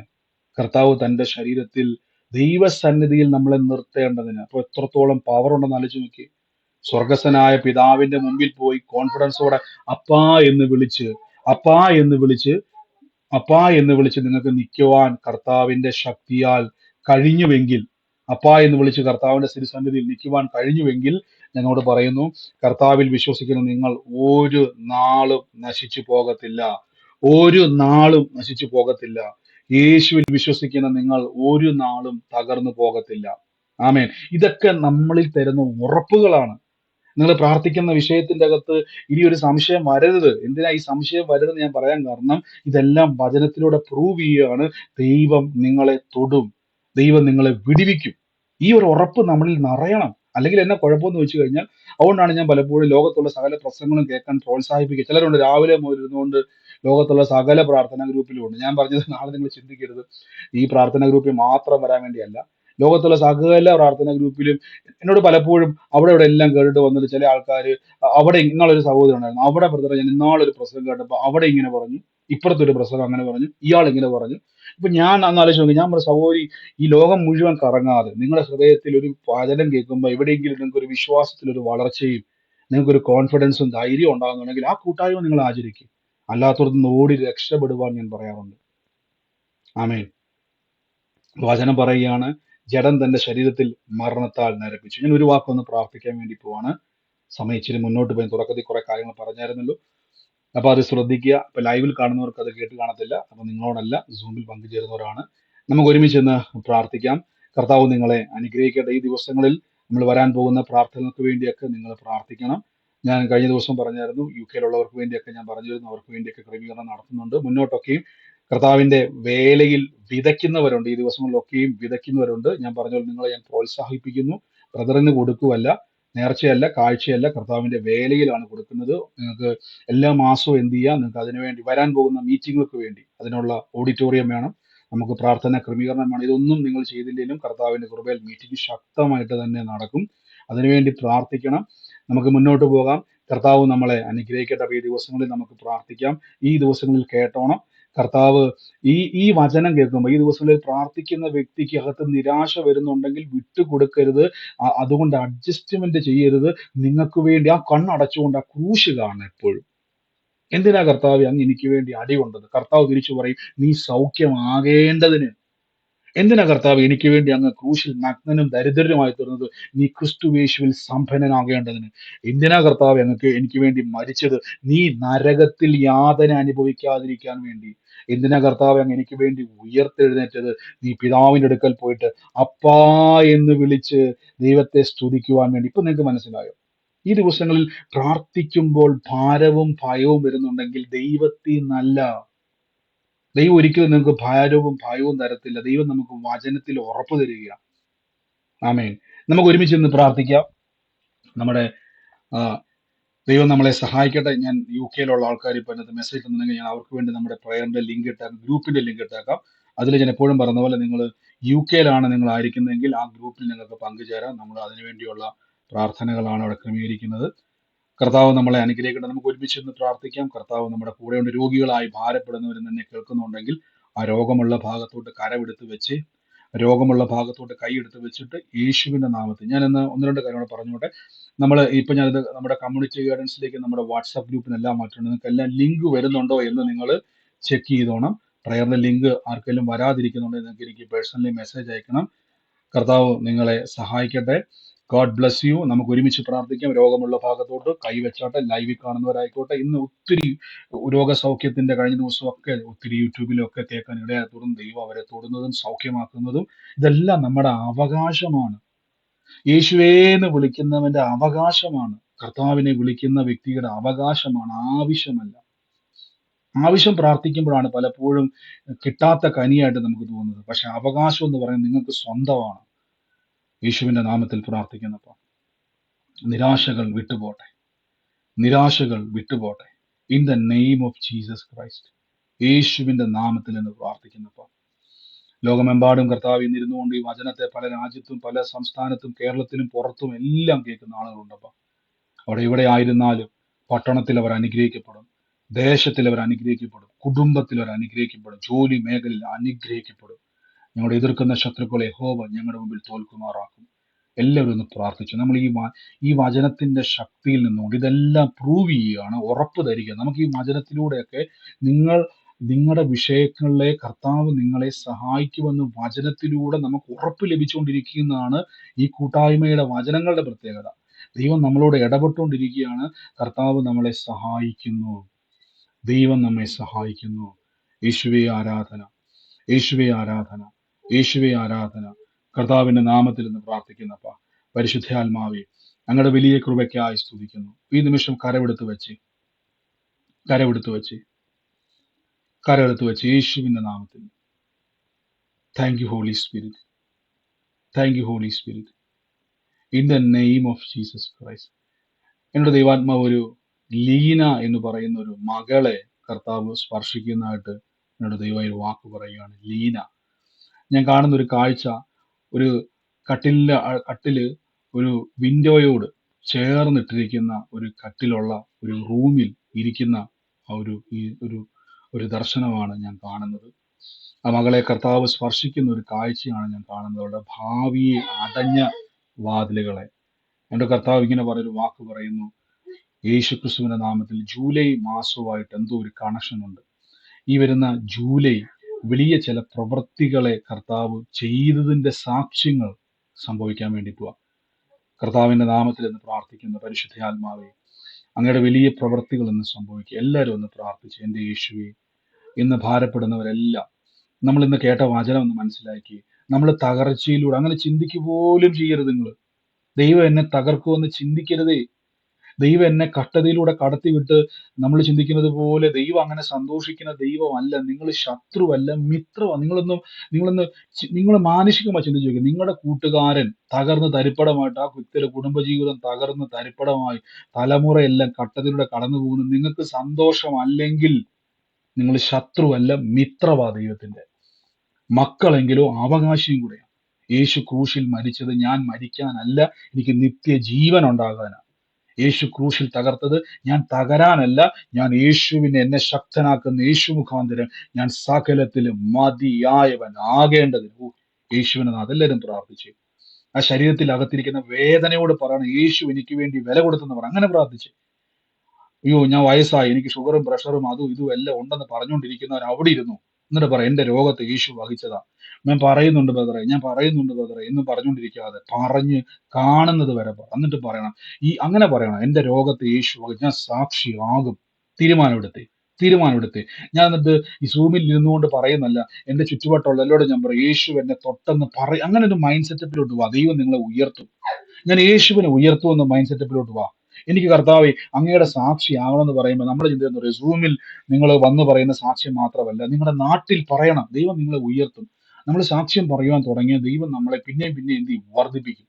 കർത്താവ് തന്റെ ശരീരത്തിൽ, ദൈവസന്നിധിയിൽ നമ്മളെ നിർത്തേണ്ടതിന്. അപ്പൊ എത്രത്തോളം പവർ ഉണ്ടെന്ന് ആലോചിച്ച് നോക്കി. സ്വർഗസ്ഥനായ പിതാവിന്റെ മുമ്പിൽ പോയി കോൺഫിഡൻസോടെ അപ്പാ എന്ന് വിളിച്ച്, അപ്പാ എന്ന് വിളിച്ച്, അപ്പാ എന്ന് വിളിച്ച് നിങ്ങൾക്ക് നിൽക്കുവാൻ കർത്താവിന്റെ ശക്തിയാൽ കഴിഞ്ഞുവെങ്കിൽ, അപ്പാ എന്ന് വിളിച്ച് കർത്താവിന്റെ തിരുസന്നിധിയിൽ നിൽക്കുവാൻ കഴിഞ്ഞുവെങ്കിൽ, ഞങ്ങളോട് പറയുന്നു, കർത്താവിൽ വിശ്വസിക്കുന്ന നിങ്ങൾ ഒരു നാളും നശിച്ചു പോകത്തില്ല, ഒരു നാളും നശിച്ചു പോകത്തില്ല. യേശുവിൽ വിശ്വസിക്കുന്ന നിങ്ങൾ ഒരു നാളും തകർന്നു പോകത്തില്ല. ആമേൻ. ഇതൊക്കെ നമ്മളിൽ തരുന്ന ഉറപ്പുകളാണ്. നിങ്ങൾ പ്രാർത്ഥിക്കുന്ന വിഷയത്തിന്റെ അകത്ത് ഇനി ഒരു സംശയം വരരുത്. എന്തിനാ ഈ സംശയം വരരുതെന്ന് ഞാൻ പറയാൻ കാരണം, ഇതെല്ലാം വചനത്തിലൂടെ പ്രൂവ് ചെയ്യുകയാണ്. ദൈവം നിങ്ങളെ തൊടും, ദൈവം നിങ്ങളെ വിടിവിക്കും. ഈ ഒരു ഉറപ്പ് നമ്മളിൽ നിറയണം. അല്ലെങ്കിൽ എന്നെ കുഴപ്പമെന്ന് വെച്ച് കഴിഞ്ഞാൽ, അതുകൊണ്ടാണ് ഞാൻ പലപ്പോഴും ലോകത്തുള്ള സകല പ്രസംഗങ്ങളും കേൾക്കാൻ പ്രോത്സാഹിപ്പിക്കുക. ചിലരുണ്ട് രാവിലെ മുതൽ ഇരുന്നുകൊണ്ട് ലോകത്തുള്ള സകല പ്രാർത്ഥനാ ഗ്രൂപ്പിലും ഉണ്ട്. ഞാൻ പറഞ്ഞത് നാളെ നിങ്ങൾ ചിന്തിക്കരുത്, ഈ പ്രാർത്ഥനാ ഗ്രൂപ്പിൽ മാത്രം വരാൻ വേണ്ടിയല്ല. ലോകത്തുള്ള സകല പ്രാർത്ഥനാ ഗ്രൂപ്പിലും എന്നോട് പലപ്പോഴും അവിടെ ഇവിടെ എല്ലാം കേട്ടിട്ട് വന്നിട്ട് ചില ആൾക്കാർ, അവിടെ ഇന്നാളൊരു സഹോദരൻ ഉണ്ടായിരുന്നു, അവിടെ ബ്രദറെ ഞാൻ ഇന്നാളൊരു പ്രസംഗം കേട്ടപ്പോൾ അവിടെ ഇങ്ങനെ പറഞ്ഞു, ഇപ്പുറത്തൊരു പ്രസംഗം അങ്ങനെ പറഞ്ഞു, ഇയാൾ ഇങ്ങനെ പറഞ്ഞു. ഇപ്പൊ ഞാൻ അന്ന് ആലോചിച്ച് നോക്കി, ഞാൻ പറഞ്ഞ സഹോദരി, ഈ ലോകം മുഴുവൻ കറങ്ങാതെ നിങ്ങളുടെ ഹൃദയത്തിൽ ഒരു വചനം കേൾക്കുമ്പോൾ എവിടെയെങ്കിലും നിങ്ങൾക്ക് ഒരു വിശ്വാസത്തിൽ ഒരു വളർച്ചയും, നിങ്ങൾക്ക് ഒരു കോൺഫിഡൻസും ധൈര്യവും ഉണ്ടാകുന്നുണ്ടെങ്കിൽ ആ കൂട്ടായ്മ നിങ്ങൾ ആചരിക്കും. അല്ലാത്തടത്ത് ഓടി രക്ഷപ്പെടുവാൻ ഞാൻ പറയാറുണ്ട്. ആമേൻ. വചനം പറയുകയാണ്, ജഡം തന്റെ ശരീരത്തിൽ മരണത്താൽ നരപ്പിച്ചു. ഞാൻ ഒരു വാക്കൊന്ന് പ്രാർത്ഥിക്കാൻ വേണ്ടി പോവാണ്. സമയം ഇച്ചിരി മുന്നോട്ട് പോയി, തുടക്കത്തിൽ കുറെ കാര്യങ്ങൾ പറഞ്ഞായിരുന്നല്ലോ. അപ്പൊ അത് ശ്രദ്ധിക്കുക. ഇപ്പൊ ലൈവിൽ കാണുന്നവർക്ക് അത് കേട്ട് കാണത്തില്ല. അപ്പൊ നിങ്ങളോടല്ല, സൂമിൽ പങ്കുചേരുന്നവരാണ്. നമുക്ക് ഒരുമിച്ച് ഇന്ന് പ്രാർത്ഥിക്കാം. കർത്താവ് നിങ്ങളെ അനുഗ്രഹിക്കട്ടെ. ഈ ദിവസങ്ങളിൽ നമ്മൾ വരാൻ പോകുന്ന പ്രാർത്ഥനകൾക്ക് വേണ്ടിയൊക്കെ നിങ്ങൾ പ്രാർത്ഥിക്കണം. ഞാൻ കഴിഞ്ഞ ദിവസം പറഞ്ഞായിരുന്നു, UK-യിലുള്ളവർക്ക് വേണ്ടിയൊക്കെ ഞാൻ പറഞ്ഞിരുന്നു, അവർക്ക് വേണ്ടിയൊക്കെ ക്രമീകരണം നടത്തുന്നുണ്ട്. മുന്നോട്ടൊക്കെയും കർത്താവിന്റെ വേലയിൽ വിതയ്ക്കുന്നവരുണ്ട്, ഈ ദിവസങ്ങളിലൊക്കെയും വിതയ്ക്കുന്നവരുണ്ട്. ഞാൻ പറഞ്ഞത് നിങ്ങളെ ഞാൻ പ്രോത്സാഹിപ്പിക്കുന്നു. ബ്രദറിന് കൊടുക്കുവല്ല, നേർച്ചയല്ല, കാഴ്ചയല്ല, കർത്താവിന്റെ വേലയിലാണ് കൊടുക്കുന്നത്. നിങ്ങൾക്ക് എല്ലാ മാസവും എന്ത് ചെയ്യാം, നിങ്ങൾക്ക് അതിനുവേണ്ടി വരാൻ പോകുന്ന മീറ്റിങ്ങുകൾക്ക് വേണ്ടി അതിനുള്ള ഓഡിറ്റോറിയം വേണം, നമുക്ക് പ്രാർത്ഥന ക്രമീകരണം വേണം. ഇതൊന്നും നിങ്ങൾ ചെയ്തില്ലെങ്കിലും കർത്താവിന്റെ കൃപയിൽ മീറ്റിംഗ് ശക്തമായിട്ട് തന്നെ നടക്കും. അതിനുവേണ്ടി പ്രാർത്ഥിക്കണം. നമുക്ക് മുന്നോട്ട് പോകാം. കർത്താവ് നമ്മളെ അനുഗ്രഹിക്കട്ടെ. അപ്പൊ ഈ ദിവസങ്ങളിൽ നമുക്ക് പ്രാർത്ഥിക്കാം. ഈ ദിവസങ്ങളിൽ കേട്ടോണം. കർത്താവ് ഈ വചനം കേൾക്കുമ്പോൾ, ഈ ദിവസങ്ങളിൽ പ്രാർത്ഥിക്കുന്ന വ്യക്തിക്ക് അകത്ത് നിരാശ വരുന്നുണ്ടെങ്കിൽ വിട്ടുകൊടുക്കരുത്. അതുകൊണ്ട് അഡ്ജസ്റ്റ്മെന്റ് ചെയ്യരുത്. നിങ്ങൾക്ക് വേണ്ടി ആ കണ്ണടച്ചുകൊണ്ട് ആ ക്രൂശ് കാണണം എപ്പോഴും. എന്തിനാ കർത്താവ് അങ്ങ് എനിക്ക് വേണ്ടി അടി കൊണ്ടത്? കർത്താവ് തിരിച്ചു പറയും, നീ സൗഖ്യമാകേണ്ടതിന്. എന്തിനാ കർത്താവ് എനിക്ക് വേണ്ടി അങ്ങ് ക്രൂശിൽ നഗ്നനും ദരിദ്രനുമായി തീർന്നത്? നീ ക്രിസ്തുവേശുവിൽ സമ്പന്നനാകേണ്ടതിന്. എന്തിനാ കർത്താവ് എനിക്ക് വേണ്ടി മരിച്ചത്? നീ നരകത്തിൽ യാതന അനുഭവിക്കാതിരിക്കാൻ വേണ്ടി. എന്തിനാ കർത്താവ് അങ്ങ് എനിക്ക് വേണ്ടി ഉയർത്തെഴുന്നേറ്റത്? നീ പിതാവിന്റെ അടുക്കൽ പോയിട്ട് അപ്പാ എന്ന് വിളിച്ച് ദൈവത്തെ സ്തുതിക്കുവാൻ വേണ്ടി. ഇപ്പൊ നിങ്ങൾക്ക് മനസ്സിലായോ? ഈ ദിവസങ്ങളിൽ പ്രാർത്ഥിക്കുമ്പോൾ ഭാരവും ഭയവും വരുന്നുണ്ടെങ്കിൽ ദൈവത്തിൽ നല്ല, ദൈവം ഒരിക്കലും നിങ്ങൾക്ക് ഭാരവും ഭയവും തരത്തില്ല. ദൈവം നമുക്ക് വചനത്തിൽ ഉറപ്പ് തരികയാണ്. ആമേൻ. നമുക്ക് ഒരുമിച്ച് ഇന്ന് പ്രാർത്ഥിക്കാം. നമ്മുടെ ആ, ദൈവം നമ്മളെ സഹായിക്കട്ടെ. ഞാൻ UK-യിലുള്ള ആൾക്കാർ ഇപ്പൊ അതിനകത്ത് മെസ്സേജ് തന്നിട്ടുണ്ടെങ്കിൽ ഞാൻ അവർക്ക് വേണ്ടി നമ്മുടെ പ്രയറിന്റെ ലിങ്ക് ഇട്ടേക്കാം, ഗ്രൂപ്പിന്റെ ലിങ്ക് ഇട്ടേക്കാം. അതിൽ ഞാൻ എപ്പോഴും പറയുന്ന പോലെ, നിങ്ങൾ UK-യിലാണ് നിങ്ങൾ ആയിരിക്കുന്നതെങ്കിൽ ആ ഗ്രൂപ്പിൽ നിങ്ങൾക്ക് പങ്കുചേരാം. നമ്മൾ അതിനുവേണ്ടിയുള്ള പ്രാർത്ഥനകളാണ് അവിടെ ക്രമീകരിക്കുന്നത്. കർത്താവ് നമ്മളെ അനുഗ്രഹിക്കട്ടെ. നമുക്ക് ഒരുമിച്ച് ഇന്ന് പ്രാർത്ഥിക്കാം. കർത്താവ് നമ്മുടെ കൂടെയുണ്ട്. രോഗികളായി ഭാരപ്പെടുന്നവരും തന്നെ കേൾക്കുന്നുണ്ടെങ്കിൽ ആ രോഗമുള്ള ഭാഗത്തോട്ട് കരമെടുത്ത് വെച്ച്, രോഗമുള്ള ഭാഗത്തോട്ട് കൈയെടുത്ത് വെച്ചിട്ട് യേശുവിന്റെ നാമത്തിൽ ഞാൻ ഇന്ന് ഒന്ന് രണ്ട് കാര്യങ്ങൾ പറഞ്ഞോട്ടെ. നമ്മൾ ഇപ്പൊ ഞാനിത് നമ്മുടെ കമ്മ്യൂണിറ്റി ഗൈഡൻസിലേക്ക്, നമ്മുടെ വാട്സാപ്പ് ഗ്രൂപ്പിനെല്ലാം മാറ്റുന്നുണ്ട്. നിങ്ങൾക്ക് എല്ലാം ലിങ്ക് വരുന്നുണ്ടോ എന്ന് നിങ്ങൾ ചെക്ക് ചെയ്തോണം. പ്രയറിന്റെ ലിങ്ക് ആർക്കെങ്കിലും വരാതിരിക്കുന്നുണ്ടെങ്കിൽ നിങ്ങൾക്ക് എനിക്ക് പേഴ്സണലി മെസ്സേജ് അയക്കണം. കർത്താവ് നിങ്ങളെ സഹായിക്കട്ടെ. God bless U. നമുക്ക് ഒരുമിച്ച് പ്രാർത്ഥിക്കാം. രോഗമുള്ള ഭാഗത്തോട്ട് കൈവച്ചാട്ടെ. ലൈവിൽ കാണുന്നവരായിക്കോട്ടെ. ഇന്ന് ഒത്തിരി രോഗസൗഖ്യത്തിന്റെ കഴിഞ്ഞ ദിവസമൊക്കെ ഒത്തിരി യൂട്യൂബിലൊക്കെ കേൾക്കാൻ ഇടയായി തുടർന്ന് ദൈവം അവരെ തൊടുന്നതും സൗഖ്യമാക്കുന്നതും ഇതെല്ലാം നമ്മുടെ അവകാശമാണ്. യേശുവേന്ന് വിളിക്കുന്നവന്റെ അവകാശമാണ്. കർത്താവിനെ വിളിക്കുന്ന വ്യക്തിയുടെ അവകാശമാണ്, ആവശ്യമല്ല. ആവശ്യം പ്രാർത്ഥിക്കുമ്പോഴാണ് പലപ്പോഴും കിട്ടാത്ത കനിയായിട്ട് നമുക്ക് തോന്നുന്നത്. പക്ഷെ അവകാശം എന്ന് പറയുന്നത് നിങ്ങൾക്ക് സ്വന്തമാണ്. യേശുവിന്റെ നാമത്തിൽ പ്രാർത്ഥിക്കുന്നപ്പോൾ നിരാശകൾ വിട്ടുപോട്ടെ, നിരാശകൾ വിട്ടുപോട്ടെ. In the name of Jesus Christ, യേശുവിന്റെ നാമത്തിൽ എന്ന് പ്രാർത്ഥിക്കുന്നപ്പോൾ ലോകമെമ്പാടും കർത്താവ് ഇന്നിരുന്നുകൊണ്ട് ഈ വചനത്തെ പല രാജ്യത്തും പല സംസ്ഥാനത്തും കേരളത്തിനും പുറത്തും എല്ലാം കേൾക്കുന്ന ആളുകളുണ്ടപ്പോൾ അവിടെ ഇവിടെ ആയിരുന്നാലും പട്ടണത്തിൽ അവർ അനുഗ്രഹിക്കപ്പെടും, ദേശത്തിൽ അവർ അനുഗ്രഹിക്കപ്പെടും, കുടുംബത്തിൽ അവർ അനുഗ്രഹിക്കപ്പെടും, ജോലി മേഖലയിൽ അനുഗ്രഹിക്കപ്പെടും. ഞങ്ങളുടെ എതിർക്കുന്ന ശത്രുക്കളെ യഹോവ ഞങ്ങളുടെ മുമ്പിൽ തോൽക്കുമാറാക്കും. എല്ലാവരും ഒന്ന് പ്രാർത്ഥിച്ചു. നമ്മൾ ഈ വചനത്തിന്റെ ശക്തിയിൽ നിന്നുകൊണ്ട് ഇതെല്ലാം പ്രൂവ് ചെയ്യുകയാണ്, ഉറപ്പ് തരിക. നമുക്ക് ഈ വചനത്തിലൂടെയൊക്കെ നിങ്ങളുടെ വിഷയങ്ങളിലെ കർത്താവ് നിങ്ങളെ സഹായിക്കുമെന്ന് വചനത്തിലൂടെ നമുക്ക് ഉറപ്പ് ലഭിച്ചുകൊണ്ടിരിക്കുന്നതാണ് ഈ കൂട്ടായ്മയുടെ വചനങ്ങളുടെ പ്രത്യേകത. ദൈവം നമ്മളോട് ഇടപെട്ടുകൊണ്ടിരിക്കുകയാണ്. കർത്താവ് നമ്മളെ സഹായിക്കുന്നു, ദൈവം നമ്മെ സഹായിക്കുന്നു. യേശുവേ ആരാധന, യേശുവേ ആരാധന, യേശുവേ ആരാധന. കർത്താവിന്റെ നാമത്തിൽ നിന്ന് പ്രാർത്ഥിക്കുന്നപ്പ പരിശുദ്ധാത്മാവേ, അങ്ങയുടെ വലിയ കൃപയ്ക്കായി സ്തുതിക്കുന്നു. ഈ നിമിഷം കരമെടുത്ത് വെച്ച് യേശുവിന്റെ നാമത്തിൽ. Thank you Holy Spirit, thank you Holy Spirit, in the name of Jesus Christ. എന്നോട് ദൈവാത്മാവ് ഒരു ലീന എന്ന് പറയുന്ന ഒരു മകളെ കർത്താവ് സ്പർശിക്കുന്നതായിട്ട് എന്നോട് ദൈവം ഒരു വാക്ക് പറയുകയാണ്. ലീന. ഞാൻ കാണുന്ന ഒരു കാഴ്ച, ഒരു കട്ടില് ഒരു വിൻഡോയോട് ചേർന്നിട്ടിരിക്കുന്ന ഒരു കട്ടിലുള്ള ഒരു റൂമിൽ ഇരിക്കുന്ന ആ ഒരു ദർശനമാണ് ഞാൻ കാണുന്നത്. ആ മകളെ കർത്താവ് സ്പർശിക്കുന്ന ഒരു കാഴ്ചയാണ് ഞാൻ കാണുന്നത്. അവളുടെ ഭാവിയെ അടഞ്ഞ വാതിലുകളെ. എൻ്റെ കർത്താവ് ഇങ്ങനെ പറഞ്ഞൊരു വാക്ക് പറയുന്നു, യേശുക്രിസ്തുവിന്റെ നാമത്തിൽ ജൂലൈ മാസവുമായിട്ട് എന്തോ ഒരു കണക്ഷൻ ഉണ്ട്. ഈ വരുന്ന ജൂലൈ വലിയ ചില പ്രവൃത്തികളെ കർത്താവ് ചെയ്തതിന്റെ സാക്ഷ്യങ്ങൾ സംഭവിക്കാൻ വേണ്ടി പോവാ. കർത്താവിന്റെ നാമത്തിൽ എന്ന് പ്രാർത്ഥിക്കുന്ന പരിശുദ്ധാത്മാവേ, അങ്ങയുടെ വലിയ പ്രവൃത്തികൾ എന്ന് സംഭവിക്കുക. എല്ലാവരും ഒന്ന് പ്രാർത്ഥിച്ച്, എൻ്റെ യേശുവേ, ഇന്ന് ഭാരപ്പെടുന്നവരെല്ലാം നമ്മൾ ഇന്ന് കേട്ട വചനം ഒന്ന് മനസ്സിലാക്കി. നമ്മൾ തകർച്ചയിലൂടെ അങ്ങനെ ചിന്തിക്കുക പോലും ചെയ്യരുത്. നിങ്ങൾ ദൈവം എന്നെ തകർക്കുമെന്ന് ചിന്തിക്കരുതേ. ദൈവം എന്നെ കഷ്ടതയിലൂടെ കടത്തിവിട്ട് നമ്മൾ ചിന്തിക്കുന്നത് പോലെ ദൈവം അങ്ങനെ സന്തോഷിക്കുന്ന ദൈവമല്ല. നിങ്ങൾ ശത്രുവല്ല, മിത്രമാണ്. നിങ്ങൾ മാനുഷികമായി ചിന്തിച്ചു നോക്കുക. നിങ്ങളുടെ കൂട്ടുകാരൻ തകർന്ന് തരിപ്പടമായിട്ട്, ആ വ്യക്തിയുടെ കുടുംബജീവിതം തകർന്ന് തരിപ്പടമായി തലമുറയെല്ലാം കഷ്ടതയിലൂടെ കടന്നു പോകുന്നു. നിങ്ങൾക്ക് സന്തോഷമല്ലെങ്കിൽ നിങ്ങൾ ശത്രുവല്ല, മിത്രവാ ദൈവത്തിന്റെ. മക്കളെങ്കിലോ അവകാശിയും കൂടെയാണ്. യേശു ക്രൂശിൽ മരിച്ചത് ഞാൻ മരിക്കാനല്ല, എനിക്ക് നിത്യജീവൻ ഉണ്ടാകാനാണ്. യേശു ക്രൂശിൽ തകർത്തത് ഞാൻ തകരാനല്ല, ഞാൻ യേശുവിനെ എന്നെ ശക്തനാക്കുന്ന യേശു മുഖാന്തരം ഞാൻ സകലത്തിലും മതിയായവൻ ആകേണ്ടതിന്. യേശുവിനെ അതെല്ലാവരും പ്രാർത്ഥിച്ചു. ആ ശരീരത്തിൽ അകത്തിരിക്കുന്ന വേദനയോട് പറയണം, യേശു എനിക്ക് വേണ്ടി വില കൊടുത്തെന്ന് പറ. അങ്ങനെ പ്രാർത്ഥിച്ചു. അയ്യോ ഞാൻ വയസ്സായി, എനിക്ക് ഷുഗറും പ്രഷറും അതും ഇതും എല്ലാം ഉണ്ടെന്ന് പറഞ്ഞുകൊണ്ടിരിക്കുന്നവർ അവിടെ ഇരുന്നു. എന്നിട്ട് പറ, എന്റെ രോഗത്തെ യേശു വഹിച്ചതാ. ഞാൻ പറയുന്നുണ്ട് ബ്രദറെ എന്ന് പറഞ്ഞുകൊണ്ടിരിക്കാതെ പറഞ്ഞ് കാണുന്നത് വരെ പറ. എന്നിട്ട് പറയണം, അങ്ങനെ പറയണം, എന്റെ രോഗത്തെ യേശു വഹിച്ചു, ഞാൻ സാക്ഷിയാകും. തീരുമാനമെടുത്തേ. ഞാൻ എന്നിട്ട് ഈ സൂമിൽ ഇരുന്നുകൊണ്ട് പറയുന്നല്ല, എന്റെ ചുറ്റുവട്ടമുള്ള എല്ലാവരോടും ഞാൻ പറയും, യേശു എന്നെ തൊട്ടെന്ന് പറയും. അങ്ങനെ ഒരു മൈൻഡ് സെറ്റപ്പിലോട്ട് വാ. ദൈവം നിങ്ങളെ ഉയർത്തും. ഞാൻ യേശുവിനെ ഉയർത്തുമെന്ന മൈൻഡ് സെറ്റപ്പിലോട്ട് വാ. എനിക്ക് കർത്താവേ അങ്ങയുടെ സാക്ഷിയാകണമെന്ന് പറയുമ്പോൾ നമ്മുടെ ചിന്ത എന്ന് പറയും, സൂമിൽ നിങ്ങൾ വന്ന് പറയുന്ന സാക്ഷ്യം മാത്രമല്ല, നിങ്ങളുടെ നാട്ടിൽ പറയണം. ദൈവം നിങ്ങളെ ഉയർത്തും. നമ്മൾ സാക്ഷ്യം പറയുവാൻ തുടങ്ങിയ ദൈവം നമ്മളെ പിന്നെയും എന്ത് ചെയ്യും? വർദ്ധിപ്പിക്കും.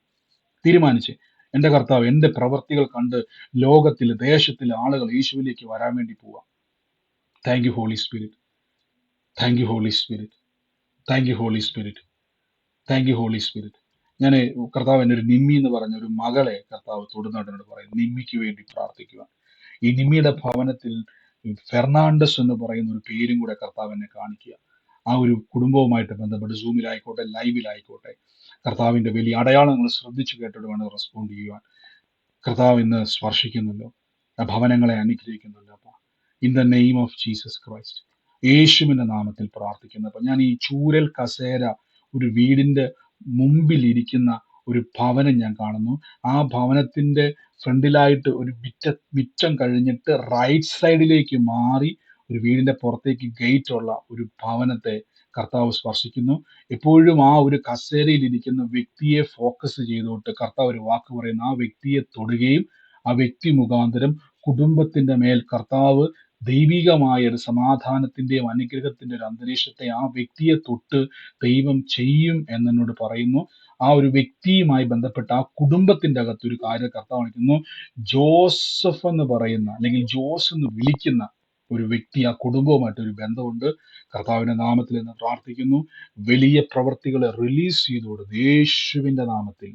തീരുമാനിച്ച് എന്റെ കർത്താവ് എന്റെ പ്രവൃത്തികൾ കണ്ട് ലോകത്തിൽ ദേശത്തിൽ ആളുകൾ യേശുവിലേക്ക് വരാൻ വേണ്ടി പോവാം. Thank you Holy Spirit, thank you Holy Spirit, thank you Holy Spirit, thank you Holy Spirit. ഞാൻ കർത്താവ് എൻ്റെ ഒരു നിമ്മി എന്ന് പറഞ്ഞ ഒരു മകളെ കർത്താവ് തൊടുനാട്ടിനോട് പറയും, നിമ്മിക്ക് വേണ്ടി പ്രാർത്ഥിക്കുക. ഈ നിമ്മിയുടെ ഭവനത്തിൽ ഫെർണാണ്ടസ് എന്ന് പറയുന്ന ഒരു പേരും കൂടെ കർത്താവ് എന്നെ കാണിക്കുക. ആ ഒരു കുടുംബവുമായിട്ട് ബന്ധപ്പെട്ട് സൂമിലായിക്കോട്ടെ ലൈവിലായിക്കോട്ടെ കർത്താവിന്റെ വലിയ അടയാളങ്ങൾ ശ്രദ്ധിച്ചു കേട്ടിട്ട് വേണം റെസ്പോണ്ട് ചെയ്യുവാൻ. കർത്താവ് ഇന്ന് സ്പർശിക്കുന്നല്ലോ, ആ ഭവനങ്ങളെ അനുഗ്രഹിക്കുന്നല്ലോ. അപ്പൊ in the name of Jesus Christ, യേശുവിന്റെ നാമത്തിൽ പ്രാർത്ഥിക്കുന്നു. അപ്പൊ ഞാൻ ഈ ചൂരൽ കസേര ഒരു വീടിന്റെ മുമ്പിൽ ഇരിക്കുന്ന ഒരു ഭവനം ഞാൻ കാണുന്നു. ആ ഭവനത്തിന്റെ ഫ്രണ്ടിലായിട്ട് ഒരു മിറ്റം കഴിഞ്ഞിട്ട് റൈറ്റ് സൈഡിലേക്ക് മാറി ഒരു വീടിന്റെ പുറത്തേക്ക് ഗേറ്റ് ഉള്ള ഒരു ഭവനത്തെ കർത്താവ് സ്പർശിക്കുന്നു. എപ്പോഴും ആ ഒരു കസേരയിൽ ഇരിക്കുന്ന വ്യക്തിയെ ഫോക്കസ് ചെയ്തുകൊണ്ട് കർത്താവ് ഒരു വാക്ക് പറയുന്നു, ആ വ്യക്തിയെ തൊടുകയും ആ വ്യക്തി മുഖാന്തരം കുടുംബത്തിന്റെ മേൽ കർത്താവ് ദൈവികമായ ഒരു സമാധാനത്തിന്റെയും അനുഗ്രഹത്തിന്റെ ഒരു അന്തരീക്ഷത്തെ ആ വ്യക്തിയെ തൊട്ട് ദൈവം ചെയ്യും എന്നോട് പറയുന്നു. ആ ഒരു വ്യക്തിയുമായി ബന്ധപ്പെട്ട ആ കുടുംബത്തിന്റെ അകത്ത് ഒരു കാര്യം കർത്താവ് കാണിക്കുന്നു. ജോസഫ് എന്ന് പറയുന്ന അല്ലെങ്കിൽ ജോസ് എന്ന് വിളിക്കുന്ന ഒരു വ്യക്തി ആ കുടുംബവുമായിട്ട് ഒരു ബന്ധമുണ്ട്. കർത്താവിന്റെ നാമത്തിൽ എന്ന് പ്രാർത്ഥിക്കുന്നു. വലിയ പ്രവർത്തികളെ റിലീസ് ചെയ്തു കൊടുത്തു യേശുവിന്റെ നാമത്തിൽ.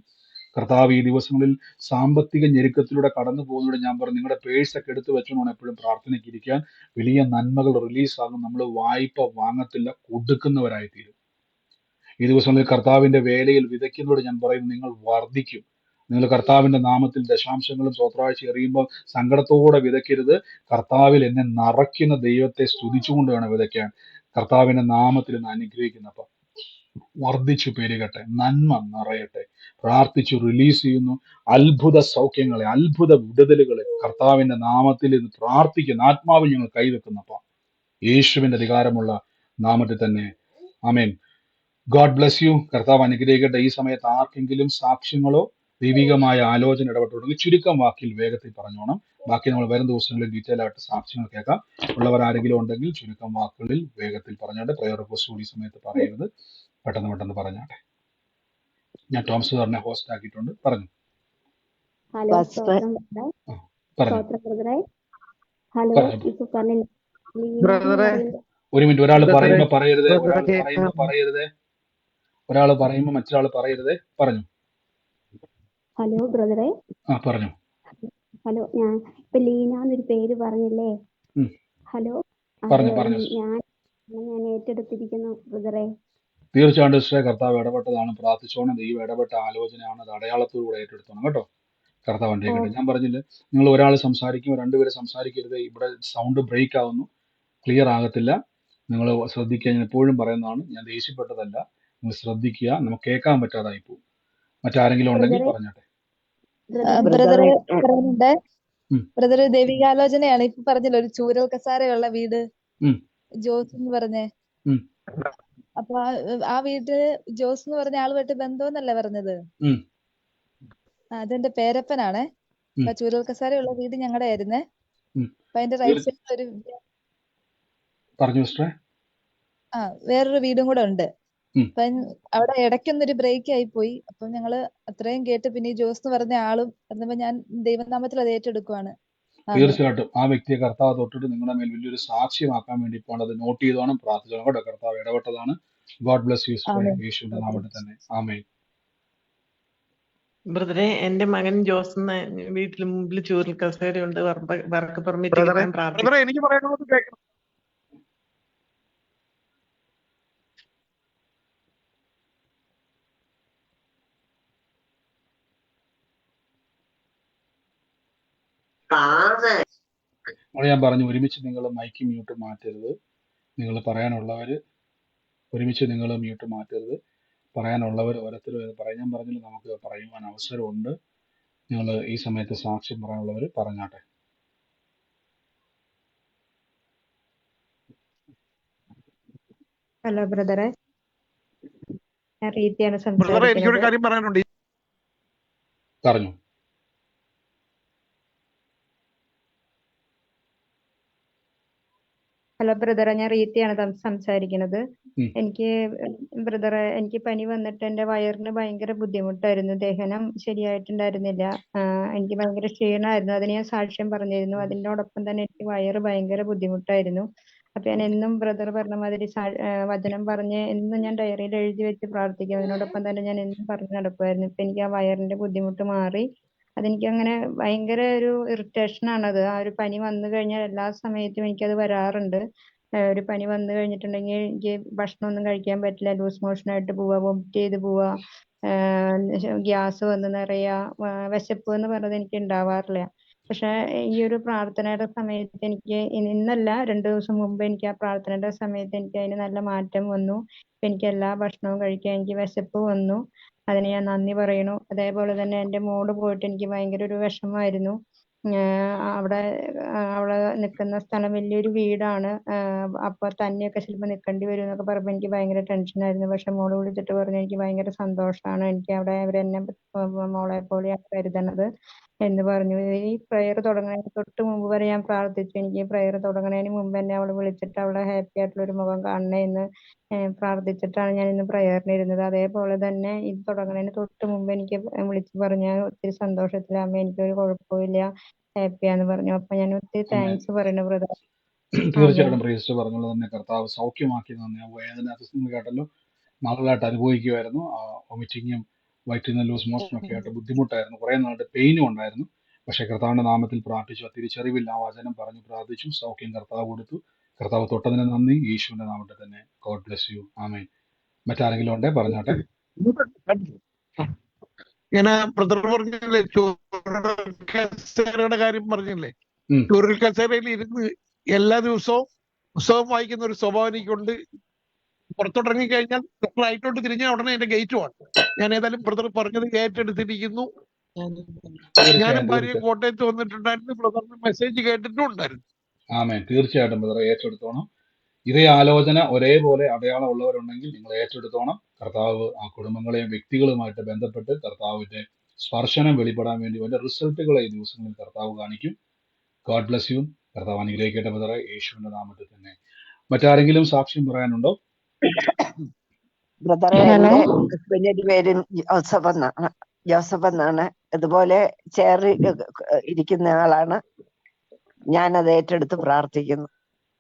കർത്താവ് ഈ ദിവസങ്ങളിൽ സാമ്പത്തിക ഞെരുക്കത്തിലൂടെ കടന്നു പോകുന്നതോടെ ഞാൻ പറഞ്ഞു, നിങ്ങളുടെ പേഴ്സൊക്കെ എടുത്തു വെച്ചോണം എപ്പോഴും പ്രാർത്ഥനയ്ക്ക് ഇരിക്കാൻ. വലിയ നന്മകൾ റിലീസാകും. നമ്മൾ വായ്പ വാങ്ങത്തില്ല, കൊടുക്കുന്നവരായി തീരും. ഈ ദിവസങ്ങളിൽ കർത്താവിന്റെ വേലയിൽ വിതയ്ക്കുന്നതോട് ഞാൻ പറയുന്നു, നിങ്ങൾ വർദ്ധിക്കും. നിങ്ങൾ കർത്താവിന്റെ നാമത്തിൽ ദശാംശങ്ങളും സ്വത്രാഴ്ച എറിയുമ്പോൾ സങ്കടത്തോടെ വിതയ്ക്കരുത്. കർത്താവിൽ എന്നെ നിറയ്ക്കുന്ന ദൈവത്തെ സ്തുതിച്ചുകൊണ്ട് വേണം വിതയ്ക്കാൻ. കർത്താവിന്റെ നാമത്തിൽ ഇന്ന് അനുഗ്രഹിക്കുന്നപ്പോ വർദ്ധിച്ചു പെരുകട്ടെ, നന്മ നിറയട്ടെ. പ്രാർത്ഥിച്ചു റിലീസ് ചെയ്യുന്നു അത്ഭുത സൗഖ്യങ്ങളെ, അത്ഭുത വിടുതലുകളെ കർത്താവിന്റെ നാമത്തിൽ ഇന്ന് പ്രാർത്ഥിക്കുന്ന ആത്മാവിൽ ഞങ്ങൾ കൈവെക്കുന്നപ്പോ യേശുവിന്റെ അധികാരമുള്ള നാമത്തിൽ തന്നെ ആമേൻ. God bless U. കർത്താവ് അനുഗ്രഹിക്കട്ടെ. ഈ സമയത്ത് ആർക്കെങ്കിലും സാക്ഷ്യങ്ങളോ ദൈവികമായ ആലോചന ഇടപെട്ടുണ്ടെങ്കിൽ ചുരുക്കം വാക്കിൽ വേഗത്തിൽ പറഞ്ഞോണം. ബാക്കി നമ്മൾ വരും ദിവസങ്ങളിൽ ഡീറ്റെയിൽ ആയിട്ട് സാക്ഷ്യങ്ങൾ കേൾക്കാം. ഉള്ളവർ ആരെങ്കിലും ഉണ്ടെങ്കിൽ ചുരുക്കം വാക്കുകളിൽ വേഗത്തിൽ പറഞ്ഞോട്ടെ. പ്രയർ റിക്വസ്റ്റ് കൂടി ഈ സമയത്ത് പറയരുത്, പെട്ടെന്ന് പറഞ്ഞാട്ടെ. ഞാൻ ടോംസ് സാറിനെ ഹോസ്റ്റ് ആക്കിയിട്ടുണ്ട്. പറഞ്ഞു ഹലോ സ്തോത്രം പറഞ്ഞു ബ്രദറെ. ഹലോ പറഞ്ഞു ഇപ്പൊ പറഞ്ഞ ബ്രദറെ ഒരു മിനിറ്റ്. ഒരാൾ ബ്രദറെ പറയുമ്പോ പറയരുതേ, ഒരാൾ ബ്രദറെ പറയുമ്പോ കേൾക്കാം. പറയരുതേ, ഒരാൾ പറയുമ്പോ മറ്റൊരാൾ പറയരുതേ. പറഞ്ഞു ഹലോ ബ്രദറെ. പറഞ്ഞു. ഹലോ, ഞാൻ ഇപ്പൊ ലീന എന്നൊരു പേര് പറഞ്ഞില്ലേ? ഉം. ഹലോ, അത് പറഞ്ഞു ഞാൻ ഏറ്റെടുത്തിരിക്കുന്നു ബ്രദറെ. തീർച്ചയായിട്ടും സിസ്റ്ററെ, കർത്താവ് ഇടപെട്ടതാണ്. പ്രാർത്ഥിച്ചോണം. ദൈവം ഇടപെട്ട ആലോചനയാണ്. അത് അടയാളത്തോടുകൂടെ ഏറ്റെടുത്തോണം കേട്ടോ. കർത്താവ് അനുഗ്രഹിക്കട്ടെ. ഞാൻ പറഞ്ഞില്ലേ, നിങ്ങൾ ഒരാൾ സംസാരിക്കുമ്പോൾ രണ്ടുപേരെ സംസാരിക്കരുത്. ഇവിടെ സൗണ്ട് ബ്രേക്ക് ആവുന്നു, ക്ലിയർ ആകത്തില്ല. നിങ്ങൾ ശ്രദ്ധിക്കുക. ഞാൻ എപ്പോഴും പറയുന്നതാണ്, ഞാൻ ദേഷ്യപ്പെട്ടതല്ല. നിങ്ങൾ ശ്രദ്ധിക്കുക. നമുക്ക് കേൾക്കാൻ പറ്റാതായി പോകും. മറ്റാരെങ്കിലും ഉണ്ടെങ്കിൽ ബ്രദറെ പറഞ്ഞോട്ടെ. ബ്രദറെ ബ്രദറെ ഉം. ബ്രദറെ ദൈവികാലോചനയാണ്. ഇപ്പൊ പറഞ്ഞല്ലോ ഒരു ചൂരൽ കസാരയുള്ള വീട്, ഉം. ജോസ് എന്ന് പറഞ്ഞേ. ഉം. അപ്പൊ ആ വീട്ടില് ജോസ് എന്ന് പറഞ്ഞ ആളുമായിട്ട് ബന്ധമെന്നല്ലേ പറഞ്ഞത്? ഉം. അതെന്റെ പേരപ്പനാണേ. ഉം. അപ്പൊ ചൂരൽ കസാരയുള്ള വീട് ഞങ്ങളുടെ ആയിരുന്നേ. ഉം. അപ്പൊ അതിന്റെ റൈറ്റ് സൈഡിൽ ഒരു പറഞ്ഞു സിസ്റ്ററെ. വേറൊരു വീടും കൂടെ ഉണ്ട്. ഉം. അപ്പൊ അവിടെ ഇടയ്ക്കൊന്നൊരു ബ്രേക്ക് ആയി പോയി. അപ്പൊ ഞങ്ങള് അത്രയും കേട്ട് പിന്നെ ഈ ജോസ് എന്ന് പറഞ്ഞ ആളും പറഞ്ഞപ്പോ ഞാൻ ദൈവനാമത്തിൽ അത് ഏറ്റെടുക്കുവാണ്. ആമേൻ. തീർച്ചയായിട്ടും ആ വ്യക്തിയെ കർത്താവ് തൊട്ടിട്ട് നിങ്ങളുടെ മേൽ വലിയൊരു സാക്ഷ്യമാക്കാൻ വേണ്ടി ഇപ്പോൾ അത് നോട്ട് ചെയ്തോണം. പ്രാർത്ഥിച്ചോണം കേട്ടോ. കർത്താവ് ഇടപെട്ടതാണ്. ഗോഡ് ബ്ലെസ് യു സിസ്റ്ററെ. ആമേൻ. യേശുവിന്റെ നാമത്തിൽ തന്നെ ആമേൻ. ബ്രദറെ, എന്റെ മകൻ ജോസ് എന്ന വീട്ടിൽ മുമ്പിൽ ചൂരൽ കസേരയുണ്ട്. വർക്ക് പെർമിറ്റ് ബ്രദറെ കിട്ടാൻ പ്രാർത്ഥിക്കും. ബ്രദറെ എനിക്ക് പറയാനുള്ളത് കേൾക്കണം. അത് ഞാൻ പറഞ്ഞു, ഒരുമിച്ച് നിങ്ങൾ മൈക്ക് മ്യൂട്ട് മാറ്റരുത്. നിങ്ങൾ പറയാനുള്ളവർ ഒരുമിച്ച് നിങ്ങൾ മ്യൂട്ട് മാറ്റരുത്. പറയാനുള്ളവർ ഓരോരുത്തരും പറയാൻ. ഞാൻ പറഞ്ഞില്ല, നമുക്ക് പറയുവാൻ അവസരമുണ്ട്. നിങ്ങൾ ഈ സമയത്ത് സാക്ഷ്യം പറയാനുള്ളവർ പറഞ്ഞാട്ടെ. ഹലോ ബ്രദറെ, ഞാൻ റീത്തിയാണ് ബ്രദറെ എനിക്കൊരു സംസാരിക്കുന്നത്. കാര്യം പറയാനുണ്ട്. പറഞ്ഞു ഹലോ ബ്രദറെ, ഞാൻ റീത്തിയാണ് സംസാരിക്കുന്നത്. ഉം. എനിക്ക് പനി വന്നിട്ട് എൻ്റെ വയറിന് ഭയങ്കര ബുദ്ധിമുട്ടായിരുന്നു. ദഹനം ശരിയായിട്ടുണ്ടായിരുന്നില്ല. എനിക്ക് ഭയങ്കര ക്ഷീണമായിരുന്നു. അതിന് ഞാൻ സാക്ഷ്യം പറഞ്ഞിരുന്നു. അതിനോടൊപ്പം തന്നെ എനിക്ക് വയറ് ഭയങ്കര ബുദ്ധിമുട്ടായിരുന്നു. അപ്പൊ ഞാൻ എന്നും ബ്രദർ പറഞ്ഞ മാതിരി വചനം പറഞ്ഞ് എന്നും ഞാൻ ഡയറിയിൽ എഴുതി വെച്ച് പ്രാർത്ഥിക്കും. അതിനോടൊപ്പം തന്നെ ഞാൻ എന്നും പറഞ്ഞു നടക്കുമായിരുന്നു. ഇപ്പൊ എനിക്ക് ആ വയറിന്റെ ബുദ്ധിമുട്ട് മാറി. അതെനിക്ക് അങ്ങനെ ഭയങ്കര ഒരു ഇറിറ്റേഷൻ ആണത്. ആ ഒരു പനി വന്നു കഴിഞ്ഞാൽ എല്ലാ സമയത്തും എനിക്കത് വരാറുണ്ട്. ഒരു പനി വന്നു കഴിഞ്ഞിട്ടുണ്ടെങ്കിൽ എനിക്ക് ഭക്ഷണമൊന്നും കഴിക്കാൻ പറ്റില്ല. ലൂസ് മോഷൻ ആയിട്ട് പോവുക, വൊമിറ്റ് ചെയ്ത് പോവുക, ഗ്യാസ് വന്ന് നിറയുക, വിശപ്പ് എന്ന് പറഞ്ഞത് എനിക്ക് ഉണ്ടാവാറില്ല. പക്ഷെ ഈ ഒരു പ്രാർത്ഥനയുടെ സമയത്ത് എനിക്ക് ഇന്നല്ല 2 ദിവസം മുമ്പ് എനിക്ക് ആ പ്രാർത്ഥനയുടെ സമയത്ത് എനിക്ക് അതിന് നല്ല മാറ്റം വന്നു. എനിക്ക് എല്ലാ ഭക്ഷണവും കഴിക്കാൻ എനിക്ക് വിശപ്പ് വന്നു. അതിന് ഞാൻ നന്ദി പറയുന്നു. അതേപോലെ തന്നെ എൻ്റെ മോള് പോയിട്ട് എനിക്ക് ഭയങ്കര ഒരു വിഷമമായിരുന്നു. അവിടെ അവള് നിൽക്കുന്ന സ്ഥലം വലിയൊരു വീടാണ്. അപ്പൊ തന്നെയൊക്കെ ചിലപ്പോൾ നിൽക്കേണ്ടി വരും എന്നൊക്കെ പറഞ്ഞപ്പോൾ എനിക്ക് ഭയങ്കര ടെൻഷനായിരുന്നു. പക്ഷെ മോള് വിളിച്ചിട്ട് പറഞ്ഞു എനിക്ക് ഭയങ്കര സന്തോഷമാണ്, എനിക്ക് അവിടെ അവരെന്നെ മോളെ പോലെയാണ് കരുതണത്. എന്ന് പറഞ്ഞു. ഈ പ്രയർ തുടങ്ങുന്നതിന് തൊട്ട് മുമ്പ് വരെ ഞാൻ പ്രാർത്ഥിച്ചു. എനിക്ക് പ്രയർ തുടങ്ങുന്നതിന് മുമ്പ് തന്നെ അവളെ വിളിച്ചിട്ട് അവളെ ഹാപ്പി ആയിട്ടുള്ള ഒരു മുഖം കാണണേ എന്ന് പ്രാർത്ഥിച്ചിട്ടാണ് ഞാൻ ഇന്ന് പ്രയറിന് ഇരുന്നത്. അതേപോലെ തന്നെ ഇത് തുടങ്ങുന്നതിന് തൊട്ട് മുമ്പ് എനിക്ക് വിളിച്ച് പറഞ്ഞു, ഞാൻ ഒത്തിരി സന്തോഷത്തിലാണ് അമ്മ, എനിക്കൊരു കുഴപ്പമില്ല, ഹാപ്പിയാന്ന് പറഞ്ഞു. അപ്പൊ ഞാൻ ഒത്തിരി ആമേൻ. താങ്ക്സ് പറയുന്നു ബ്രദർ. ആമേൻ. തീർച്ചയായിട്ടും പ്രീസ്റ്റ് പറഞ്ഞത് തന്നെ കർത്താവ് സൗഖ്യമാക്കി തന്നെ വേദന നിങ്ങൾ കേട്ടല്ലോ, നാളുകളായിട്ട് അനുഭവിക്കുമായിരുന്നു. വൊമിറ്റിങ്ങും വയറ്റിൽ ലൂസ് മോഷനും ഒക്കെ ആയിട്ട് ബുദ്ധിമുട്ടായിരുന്നു, കുറെ നാളുടെ പെയിനും ഉണ്ടായിരുന്നു. പക്ഷെ കർത്താവിന്റെ നാമത്തിൽ പ്രാർത്ഥിച്ചു, ആ തിരിച്ചറിവിൽ ആ വചനം പറഞ്ഞു പ്രാർത്ഥിച്ചു, സൗഖ്യം കർത്താവ് കൊടുത്തു. കർത്താവ് തൊട്ടതിന് നന്ദി, യേശുവിന്റെ നാമത്തിൽ തന്നെ. God bless you. ആമേൻ. മറ്റാരെങ്കിലും ഉണ്ടേ പറഞ്ഞോട്ടെ. ഞാൻ ബ്രദർ പറഞ്ഞില്ലേ ചൂരൽ കസേരയുടെ കാര്യം പറഞ്ഞില്ലേ, ഉം. ചൂരൽ കസേരയിൽ ഇരുന്ന് എല്ലാ ദിവസവും പുസ്തകം വായിക്കുന്ന ഒരു സ്വഭാവം എനിക്കുണ്ട്. പുറത്തോട്ടിറങ്ങി കഴിഞ്ഞാൽ റൈറ്റോട്ട് തിരിഞ്ഞാൽ ഉടനെ എന്റെ ഗേറ്റുമാണ്. ഞാൻ ഏതായാലും ബ്രദർ പറഞ്ഞത് ഏറ്റെടുത്തിരിക്കുന്നു. ഞാനും തീർച്ചയായും ഭാര്യയും തീർച്ചയായും കോട്ടയത്ത് വന്നിട്ടുണ്ടായിരുന്നു, ബ്രദറിന്റെ മെസ്സേജ് കേട്ടിട്ടും ഉണ്ടായിരുന്നു. ആമേൻ. തീർച്ചയായിട്ടും ബ്രദർ ഏറ്റെടുത്തോണം. ഇതേ ആലോചന ഒരേപോലെ അടയാളം ഉള്ളവരുണ്ടെങ്കിൽ നിങ്ങൾ ഏറ്റെടുത്തോണം. കർത്താവ് ആ കുടുംബങ്ങളെയും വ്യക്തികളുമായിട്ട് ബന്ധപ്പെട്ട് കർത്താവിന്റെ സ്പർശനം വെളിപ്പെടാൻ വേണ്ടി അതിന്റെ റിസൾട്ടുകളെ ഈ ദിവസങ്ങളിൽ കർത്താവ് കാണിക്കും. God bless U. കർത്താവ് അനുഗ്രഹിക്കട്ടെ ബ്രദറെ, യേശുവിന്റെ നാമത്തിൽ തന്നെ. മറ്റാരെങ്കിലും സാക്ഷ്യം പറയാനുണ്ടോ? ബ്രദറെ, ഹലോ എന്റെ ഹസ്ബൻഡിന്റെ പേര് ജോസഫ് എന്നാണ്. ഇതുപോലെ ചേറി ഇരിക്കുന്ന ആളാണ്. ഞാനത് ഏറ്റെടുത്ത് പ്രാർത്ഥിക്കുന്നു.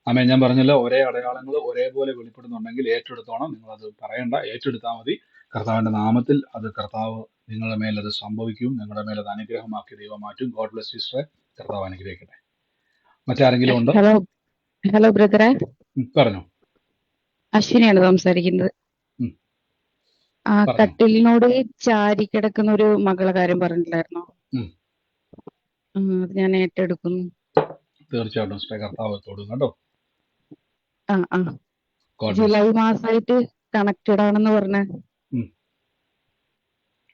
ആമേൻ. ഞാൻ പറഞ്ഞല്ലോ, ഒരേ അടയാളങ്ങൾ ഒരേപോലെ വെളിപ്പെടുന്നുണ്ടെങ്കിൽ ഏറ്റെടുത്തോണം. നിങ്ങൾ അത് പറയണ്ട, ഏറ്റെടുത്താൽ മതി. കർത്താവിന്റെ നാമത്തിൽ അത് കർത്താവ് നിങ്ങളുടെ മേൽ അത് സംഭവിക്കും, നിങ്ങളുടെ മേൽ അത് അനുഗ്രഹമാക്കി ദൈവം മാറ്റും. ഗോഡ് ബ്ലസ് യു സിസ്റ്ററെ. കർത്താവ് അനുഗ്രഹിക്കട്ടെ. മറ്റാരെങ്കിലും ഉണ്ടോ? ഹലോ ഹലോ ബ്രദറെ, പറഞ്ഞോ. അശ്വിനിയാണ് സംസാരിക്കുന്നത്. ഉം. ആ പറഞ്ഞോ. കട്ടിലിനോട് ചാരി കിടക്കുന്ന ഒരു മകളെ കാര്യം പറഞ്ഞില്ലായിരുന്നോ? ഉം. അത് ഞാൻ ഏറ്റെടുക്കുന്നു. തീർച്ചയായിട്ടും സിസ്റ്ററെ, കർത്താവ് തൊടും കേട്ടോ. ആ ആ ഗോഡ് ബ്ലസ് ജൂലൈ യു. മാസമായിട്ട് കണക്റ്റഡ് ആണെന്ന് പറഞ്ഞ. ഉം.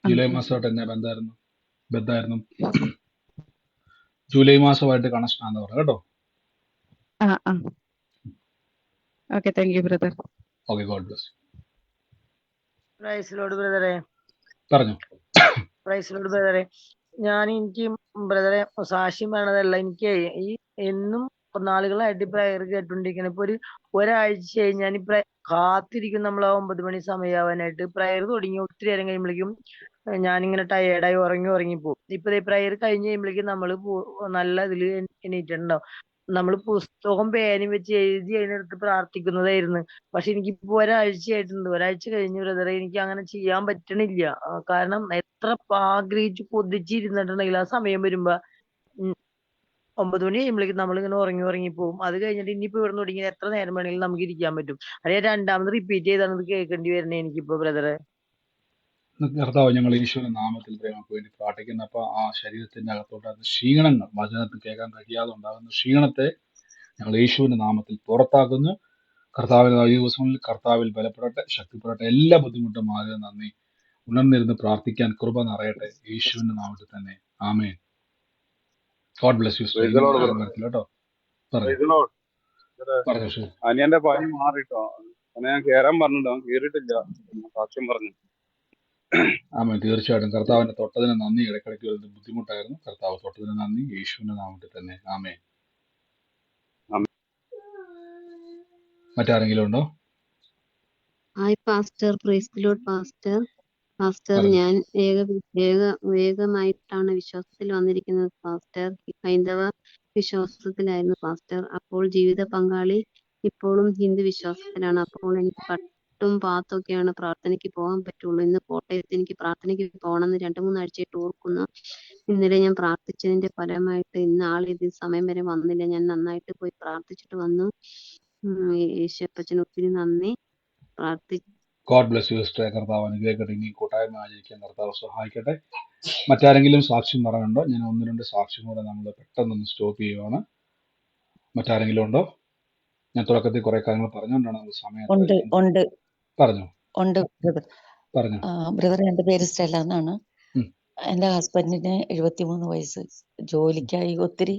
ജൂലൈ മാസമായിട്ട് എന്നെ ബന്ധായിരുന്നു. ജൂലൈ മാസമായിട്ട് കണക്ഷൻ ആണെന്ന് പറഞ്ഞു കേട്ടോ. ആ ആ okay, thank you brother. Okay, God bless you. Praise Lord ബ്രദറെ, പറഞ്ഞു. പ്രൈസ് ലോർഡ് ബ്രദറെ. എനിക്ക് ബ്രദറെ സാക്ഷ്യം പറയണതല്ല, എനിക്ക് ഈ എന്നും നാളുകളായിട്ട് പ്രയർ കേട്ടോണ്ടിരിക്കണം. ഇപ്പൊ ഒരാഴ്ചയായി ഞാൻ കാത്തിരിക്കും. നമ്മൾ ആ 9 മണി സമയമാവാനായിട്ട് പ്രയർ തുടങ്ങി ഒത്തിരി നേരം കഴിയുമ്പോഴേക്കും ഞാനിങ്ങനെ ടയേർഡായി ഉറങ്ങിപ്പോകും. ഇപ്പൊ പ്രയർ കഴിഞ്ഞ് കഴിയുമ്പോഴേക്കും നല്ല ഇതിൽ എണീറ്റിട്ടുണ്ടാവും. നമ്മൾ പുസ്തകം പേനയും വെച്ച് എഴുതി അതിനടുത്ത് പ്രാർത്ഥിക്കുന്നതായിരുന്നു. പക്ഷെ എനിക്കിപ്പോ ഒരാഴ്ച കഴിഞ്ഞ് ബ്രദറെ, എനിക്ക് അങ്ങനെ ചെയ്യാൻ പറ്റണില്ല. കാരണം എത്ര ആഗ്രഹിച്ച് കൊതിച്ചിരുന്നിട്ടുണ്ടെങ്കിൽ ആ സമയം വരുമ്പോ 9 മണി കഴിയുമ്പോഴേക്കും നമ്മളിങ്ങനെ ഉറങ്ങിപ്പോകും. അത് കഴിഞ്ഞിട്ട് ഇനിയിപ്പോ ഇവിടെ തുടങ്ങി എത്ര നേരം വേണമെങ്കിലും നമുക്ക് ഇരിക്കാൻ പറ്റും. അല്ലെ രണ്ടാമത് റിപ്പീറ്റ് ചെയ്താണ് ഇത് കേൾക്കേണ്ടി വരുന്നത് എനിക്കിപ്പോ ബ്രദറെ. കർത്താവ്, ഞങ്ങൾ ഈശോയുടെ നാമത്തിൽ നമുക്ക് വേണ്ടി പ്രാർത്ഥിക്കുന്നു. അപ്പൊ ആ ശരീരത്തിന്റെ അകത്തോട്ടാകുന്ന ക്ഷീണങ്ങൾ, വചനത്തിൽ കേൾക്കാൻ കഴിയാതെ ഉണ്ടാകുന്ന ക്ഷീണത്തെ ഞങ്ങൾ യേശുവിന്റെ നാമത്തിൽ പുറത്താക്കുന്നു. കർത്താവിന് ഈ ദിവസങ്ങളിൽ കർത്താവിൽ ബലപ്പെടട്ടെ, ശക്തിപ്പെടട്ടെ. എല്ലാ ബുദ്ധിമുട്ടും മാറി നന്ദി. ഉണർന്നിരുന്ന് പ്രാർത്ഥിക്കാൻ കൃപ നിറയട്ടെ, യേശുവിന്റെ നാമത്തിൽ തന്നെ. ആമേൻ. God bless you. കേട്ടോ. പറഞ്ഞു. അനിയന്റെ പനി മാറിട്ടോ, ഞാൻ കേറാൻ പറഞ്ഞിട്ടോ, കേറിയിട്ടില്ല, സാക്ഷ്യം പറഞ്ഞു. ആമേൻ. തീർച്ചയായിട്ടും കർത്താവിന്റെ തൊട്ടതിന് നന്ദി. ഇടയ്ക്കിടയ്ക്ക് ഒരു ബുദ്ധിമുട്ടായിരുന്നു, കർത്താവ് തൊട്ടതിന് നന്ദി, യേശുവിന്റെ നാമത്തിൽ തന്നെ. ആമേൻ. മറ്റാരെങ്കിലും ഉണ്ടോ? Hi pastor, praise the Lord pastor. Pastor, പറഞ്ഞു. ഞാൻ വേഗമായിട്ടാണ് വിശ്വാസത്തിൽ വന്നിരിക്കുന്നത് പാസ്റ്റർ. ഹൈന്ദവ വിശ്വാസത്തിലായിരുന്നു പാസ്റ്റർ. അപ്പോൾ ജീവിത പങ്കാളി ഇപ്പോഴും ഹിന്ദു വിശ്വാസത്തിലാണ്. അപ്പോൾ എനിക്ക് പട്ടും പാത്തൊക്കെയാണ് പ്രാർത്ഥനയ്ക്ക് പോകാൻ പറ്റുള്ളൂ. ഇന്ന് കോട്ടയത്ത് എനിക്ക് പ്രാർത്ഥനയ്ക്ക് പോകണമെന്ന് 2-3 ആഴ്ചയായിട്ട് ഓർക്കുന്നു. ഇന്നലെ ഞാൻ പ്രാർത്ഥിച്ചതിന്റെ ഫലമായിട്ട് ഇന്ന് ഇത് സമയം വരെ വന്നില്ല. ഞാൻ നന്നായിട്ട് പോയി പ്രാർത്ഥിച്ചിട്ട് വന്നു. യേശുപ്പച്ചന് ഒത്തിരി നന്ദി. God bless you sister. കർത്താവ് അനുഗ്രഹിക്കട്ടെ. ഇനി കൂട്ടായ്മ ആചരിക്കാൻ കർത്താവ് സഹായിക്കട്ടെ. മറ്റാരെങ്കിലും സാക്ഷ്യം പറയാനുണ്ടോ? ഞാൻ 1-2 സാക്ഷ്യം കൂടെ നമ്മൾ പെട്ടെന്നൊന്ന് സ്റ്റോപ്പ് ചെയ്യുവാണ്. മറ്റാരെങ്കിലും ഉണ്ടോ? ഞാൻ തുടക്കത്തിൽ കുറെ കാര്യങ്ങൾ പറഞ്ഞുകൊണ്ടാണ് നമുക്ക് സമയം. പറഞ്ഞു. പറഞ്ഞു. ബ്രദർ, എന്റെ പേര് സ്റ്റെല്ല എന്നാണ്. എന്റെ ഹസ്ബൻഡിന് 73 വയസ്സ്. ജോലിക്കായി ഒത്തിരി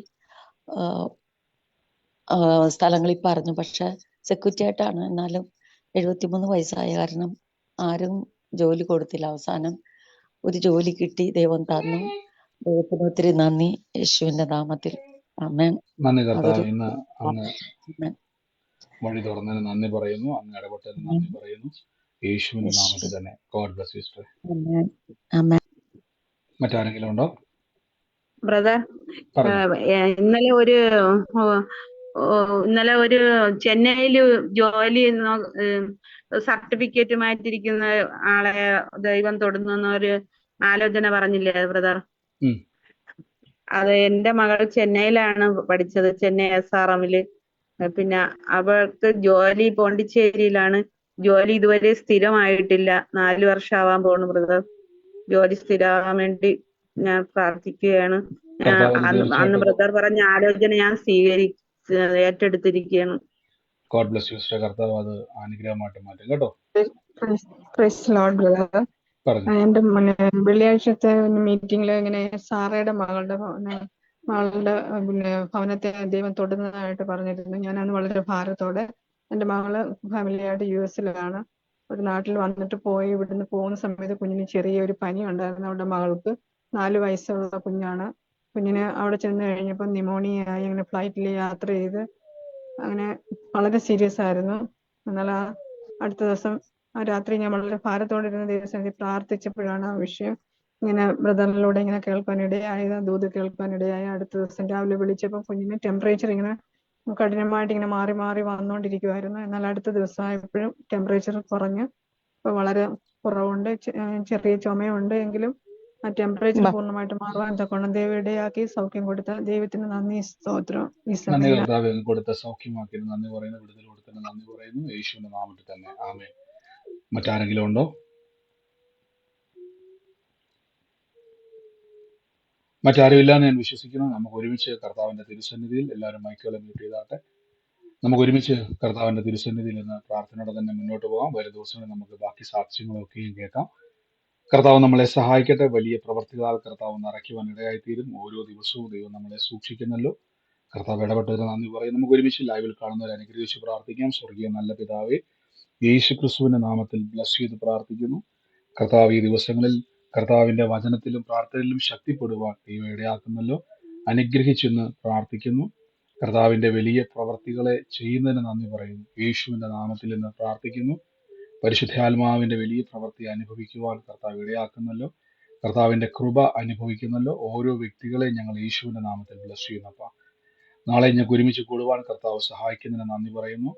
സ്ഥലങ്ങളിൽ പറഞ്ഞു, പക്ഷെ സെക്യൂരിറ്റി ആയിട്ടാണ്. എന്നാലും 73 വയസ്സായ കാരണം ആരും ജോലി കൊടുത്തില്ല. അവസാനം ഒരു ജോലി കിട്ടി, ദൈവം തന്നു. ദൈവത്തിന് ഒത്തിരി നന്ദി, യേശുവിന്റെ നാമത്തിൽ. ആമേൻ. നന്ദി അതൊരു കർത്താവ്. ഇന്ന് അങ്ങ് ആമേൻ. വഴി തുറന്നതിന് നന്ദി പറയുന്നു, അങ്ങ് ഇടപെട്ടതിന് ആമേൻ. നന്ദി പറയുന്നു. യേശുവിന്റെ യേശു. നാമത്തിൽ തന്നെ. God bless you sister. ആമേൻ. ആമേൻ. മറ്റാരെങ്കിലും ഉണ്ടോ? ബ്രദർ, പറഞ്ഞു. ഇന്നലെ ഒരു ചെന്നൈയില് ജോലി സർട്ടിഫിക്കറ്റുമായിട്ടിരിക്കുന്ന ആളെ ദൈവം തൊടുന്ന ഒരു ആലോചന പറഞ്ഞില്ലേ ബ്രദർ? ഉം. അത് എന്റെ മകൾ ചെന്നൈയിലാണ് പഠിച്ചത്, ചെന്നൈ SRM-ല്. പിന്നെ അവൾക്ക് ജോലി പോണ്ടിച്ചേരിയിലാണ്. ജോലി ഇതുവരെ സ്ഥിരമായിട്ടില്ല. 4 വർഷം ആവാൻ പോണു ബ്രദർ. ജോലി സ്ഥിരമാകാൻ വേണ്ടി ഞാൻ പ്രാർത്ഥിക്കുകയാണ്. കർത്താവിന് അന്ന് തീർച്ചയായിട്ടും ബ്രദർ പറഞ്ഞ ആലോചന ഞാൻ ഏറ്റെടുത്തിരിക്കുകയാണ്. God bless you sister. കർത്താവ് അത് അനുഗ്രഹമായിട്ട് മാറ്റും കേട്ടോ. Praise Lord brother. പറഞ്ഞു. എന്റെ വെള്ളിയാഴ്ചത്തെ മീറ്റിംഗിൽ ഇങ്ങനെ സാറയുടെ മകളുടെ ഭവനത്തെ ദൈവം തൊടുന്നതായിട്ട് പറഞ്ഞിരുന്നു. ഞാൻ അന്ന് വളരെ ഭാരത്തോടെ, എന്റെ മകള് ഫാമിലിയായിട്ട് US-ലാണ്. ഒരു നാട്ടിൽ വന്നിട്ട് പോയി ഇവിടുന്ന് പോകുന്ന സമയത്ത് കുഞ്ഞിന് ചെറിയൊരു പനി ഉണ്ടായിരുന്നു. അവരുടെ മകൾക്ക് 4 വയസ്സുള്ള കുഞ്ഞാണ്. കുഞ്ഞിന് അവിടെ ചെന്ന് കഴിഞ്ഞപ്പോൾ ന്യൂമോണിയ ആയി. അങ്ങനെ ഫ്ലൈറ്റിൽ യാത്ര ചെയ്ത് അങ്ങനെ വളരെ സീരിയസ് ആയിരുന്നു. എന്നാൽ അടുത്ത ദിവസം ആ രാത്രി ഞാൻ വളരെ ഭാരത്തോടെ ഇരുന്ന ദൈവസന്നിധി പ്രാർത്ഥിച്ചപ്പോഴാണ് ആ വിഷയം ഇങ്ങനെ ബ്രദറിലൂടെ ഇങ്ങനെ കേൾക്കാനിടയായത്, ദൂത് കേൾക്കാനിടയായ. അടുത്ത ദിവസം രാവിലെ വിളിച്ചപ്പോൾ കുഞ്ഞിന് ടെമ്പറേച്ചർ ഇങ്ങനെ കഠിനമായിട്ട് ഇങ്ങനെ മാറി മാറി വന്നുകൊണ്ടിരിക്കുമായിരുന്നു. എന്നാൽ അടുത്ത ദിവസമായപ്പോഴും ടെമ്പറേച്ചർ കുറഞ്ഞ് ഇപ്പൊ വളരെ കുറവുണ്ട്. ചെറിയ ചുമയുണ്ട്, എങ്കിലും ആ ടെമ്പറേച്ചർ പൂർണ്ണമായിട്ട് മാറുവാൻ തക്കോണം ദൈവം ഇടയാക്കി സൗഖ്യം കൊടുത്ത ദൈവത്തിന് നന്ദി, സ്തോത്രം. ഈ നന്ദി സമയം കർത്താവ്. കൊടുത്ത സൗഖ്യമാക്കിയതിന് നന്ദി പറയുന്നു, വിടുതൽ കൊടുത്തതിന് നന്ദി പറയുന്നു. യേശുവിന്റെ നാമത്തിൽ തന്നെ. ആമേൻ. മറ്റാരെങ്കിലും ഉണ്ടോ? മറ്റാരും ഇല്ലാന്ന് ഞാൻ വിശ്വസിക്കുന്നു. നമുക്ക് ഒരുമിച്ച് കർത്താവിന്റെ തിരുസന്നിധിയിൽ എല്ലാവരും മൈക്കുകളെ മ്യൂട്ട് ചെയ്താട്ടെ. നമുക്ക് ഒരുമിച്ച് കർത്താവിന്റെ തിരുസന്നിധിയിൽ നിന്ന് പ്രാർത്ഥനയോടെ തന്നെ മുന്നോട്ട് പോകാം. വരും ദിവസങ്ങളിൽ നമുക്ക് ബാക്കി സാക്ഷ്യങ്ങളൊക്കെയും കേൾക്കാം. കർത്താവ് നമ്മളെ സഹായിക്കട്ടെ. വലിയ പ്രവർത്തികളാൽ കർത്താവ് നിറയ്ക്കുവാൻ ഇടയായിത്തീരും. ഓരോ ദിവസവും ദൈവം നമ്മളെ സൂക്ഷിക്കുന്നല്ലോ. കർത്താവ് ഇടപെട്ടതിന് നന്ദി പറയും. നമുക്ക് ഒരുമിച്ച് ലൈവിൽ കാണുന്നവരെ അനുഗ്രഹിച്ച് പ്രാർത്ഥിക്കാം. സ്വർഗീയ നല്ല പിതാവേ, യേശു ക്രിസ്തുവിന്റെ നാമത്തിൽ ബ്ലസ് ചെയ്ത് പ്രാർത്ഥിക്കുന്നു. കർത്താവ് ഈ ദിവസങ്ങളിൽ കർത്താവിന്റെ വചനത്തിലും പ്രാർത്ഥനയിലും ശക്തിപ്പെടുവാൻ ദൈവം ഇടയാക്കുന്നല്ലോ. അനുഗ്രഹിച്ചെന്ന് പ്രാർത്ഥിക്കുന്നു. കർത്താവിന്റെ വലിയ പ്രവർത്തികളെ ചെയ്യുന്നതിന് നന്ദി പറയുന്നു. യേശുവിന്റെ നാമത്തിൽ നിന്ന് പ്രാർത്ഥിക്കുന്നു. പരിശുദ്ധാത്മാവിന്റെ വലിയ പ്രവൃത്തി അനുഭവിക്കുവാൻ കർത്താവ് ഇടയാക്കുന്നല്ലോ. കർത്താവിന്റെ കൃപ അനുഭവിക്കുന്നല്ലോ. ഓരോ വ്യക്തികളെ ഞങ്ങൾ യേശുവിന്റെ നാമത്തിൽ ബ്ലസ് ചെയ്യുന്നപ്പ. നാളെ ഞങ്ങൾക്ക് ഒരുമിച്ച് കൂടുവാൻ കർത്താവ് സഹായിക്കുന്നതിന് നന്ദി പറയുന്നു.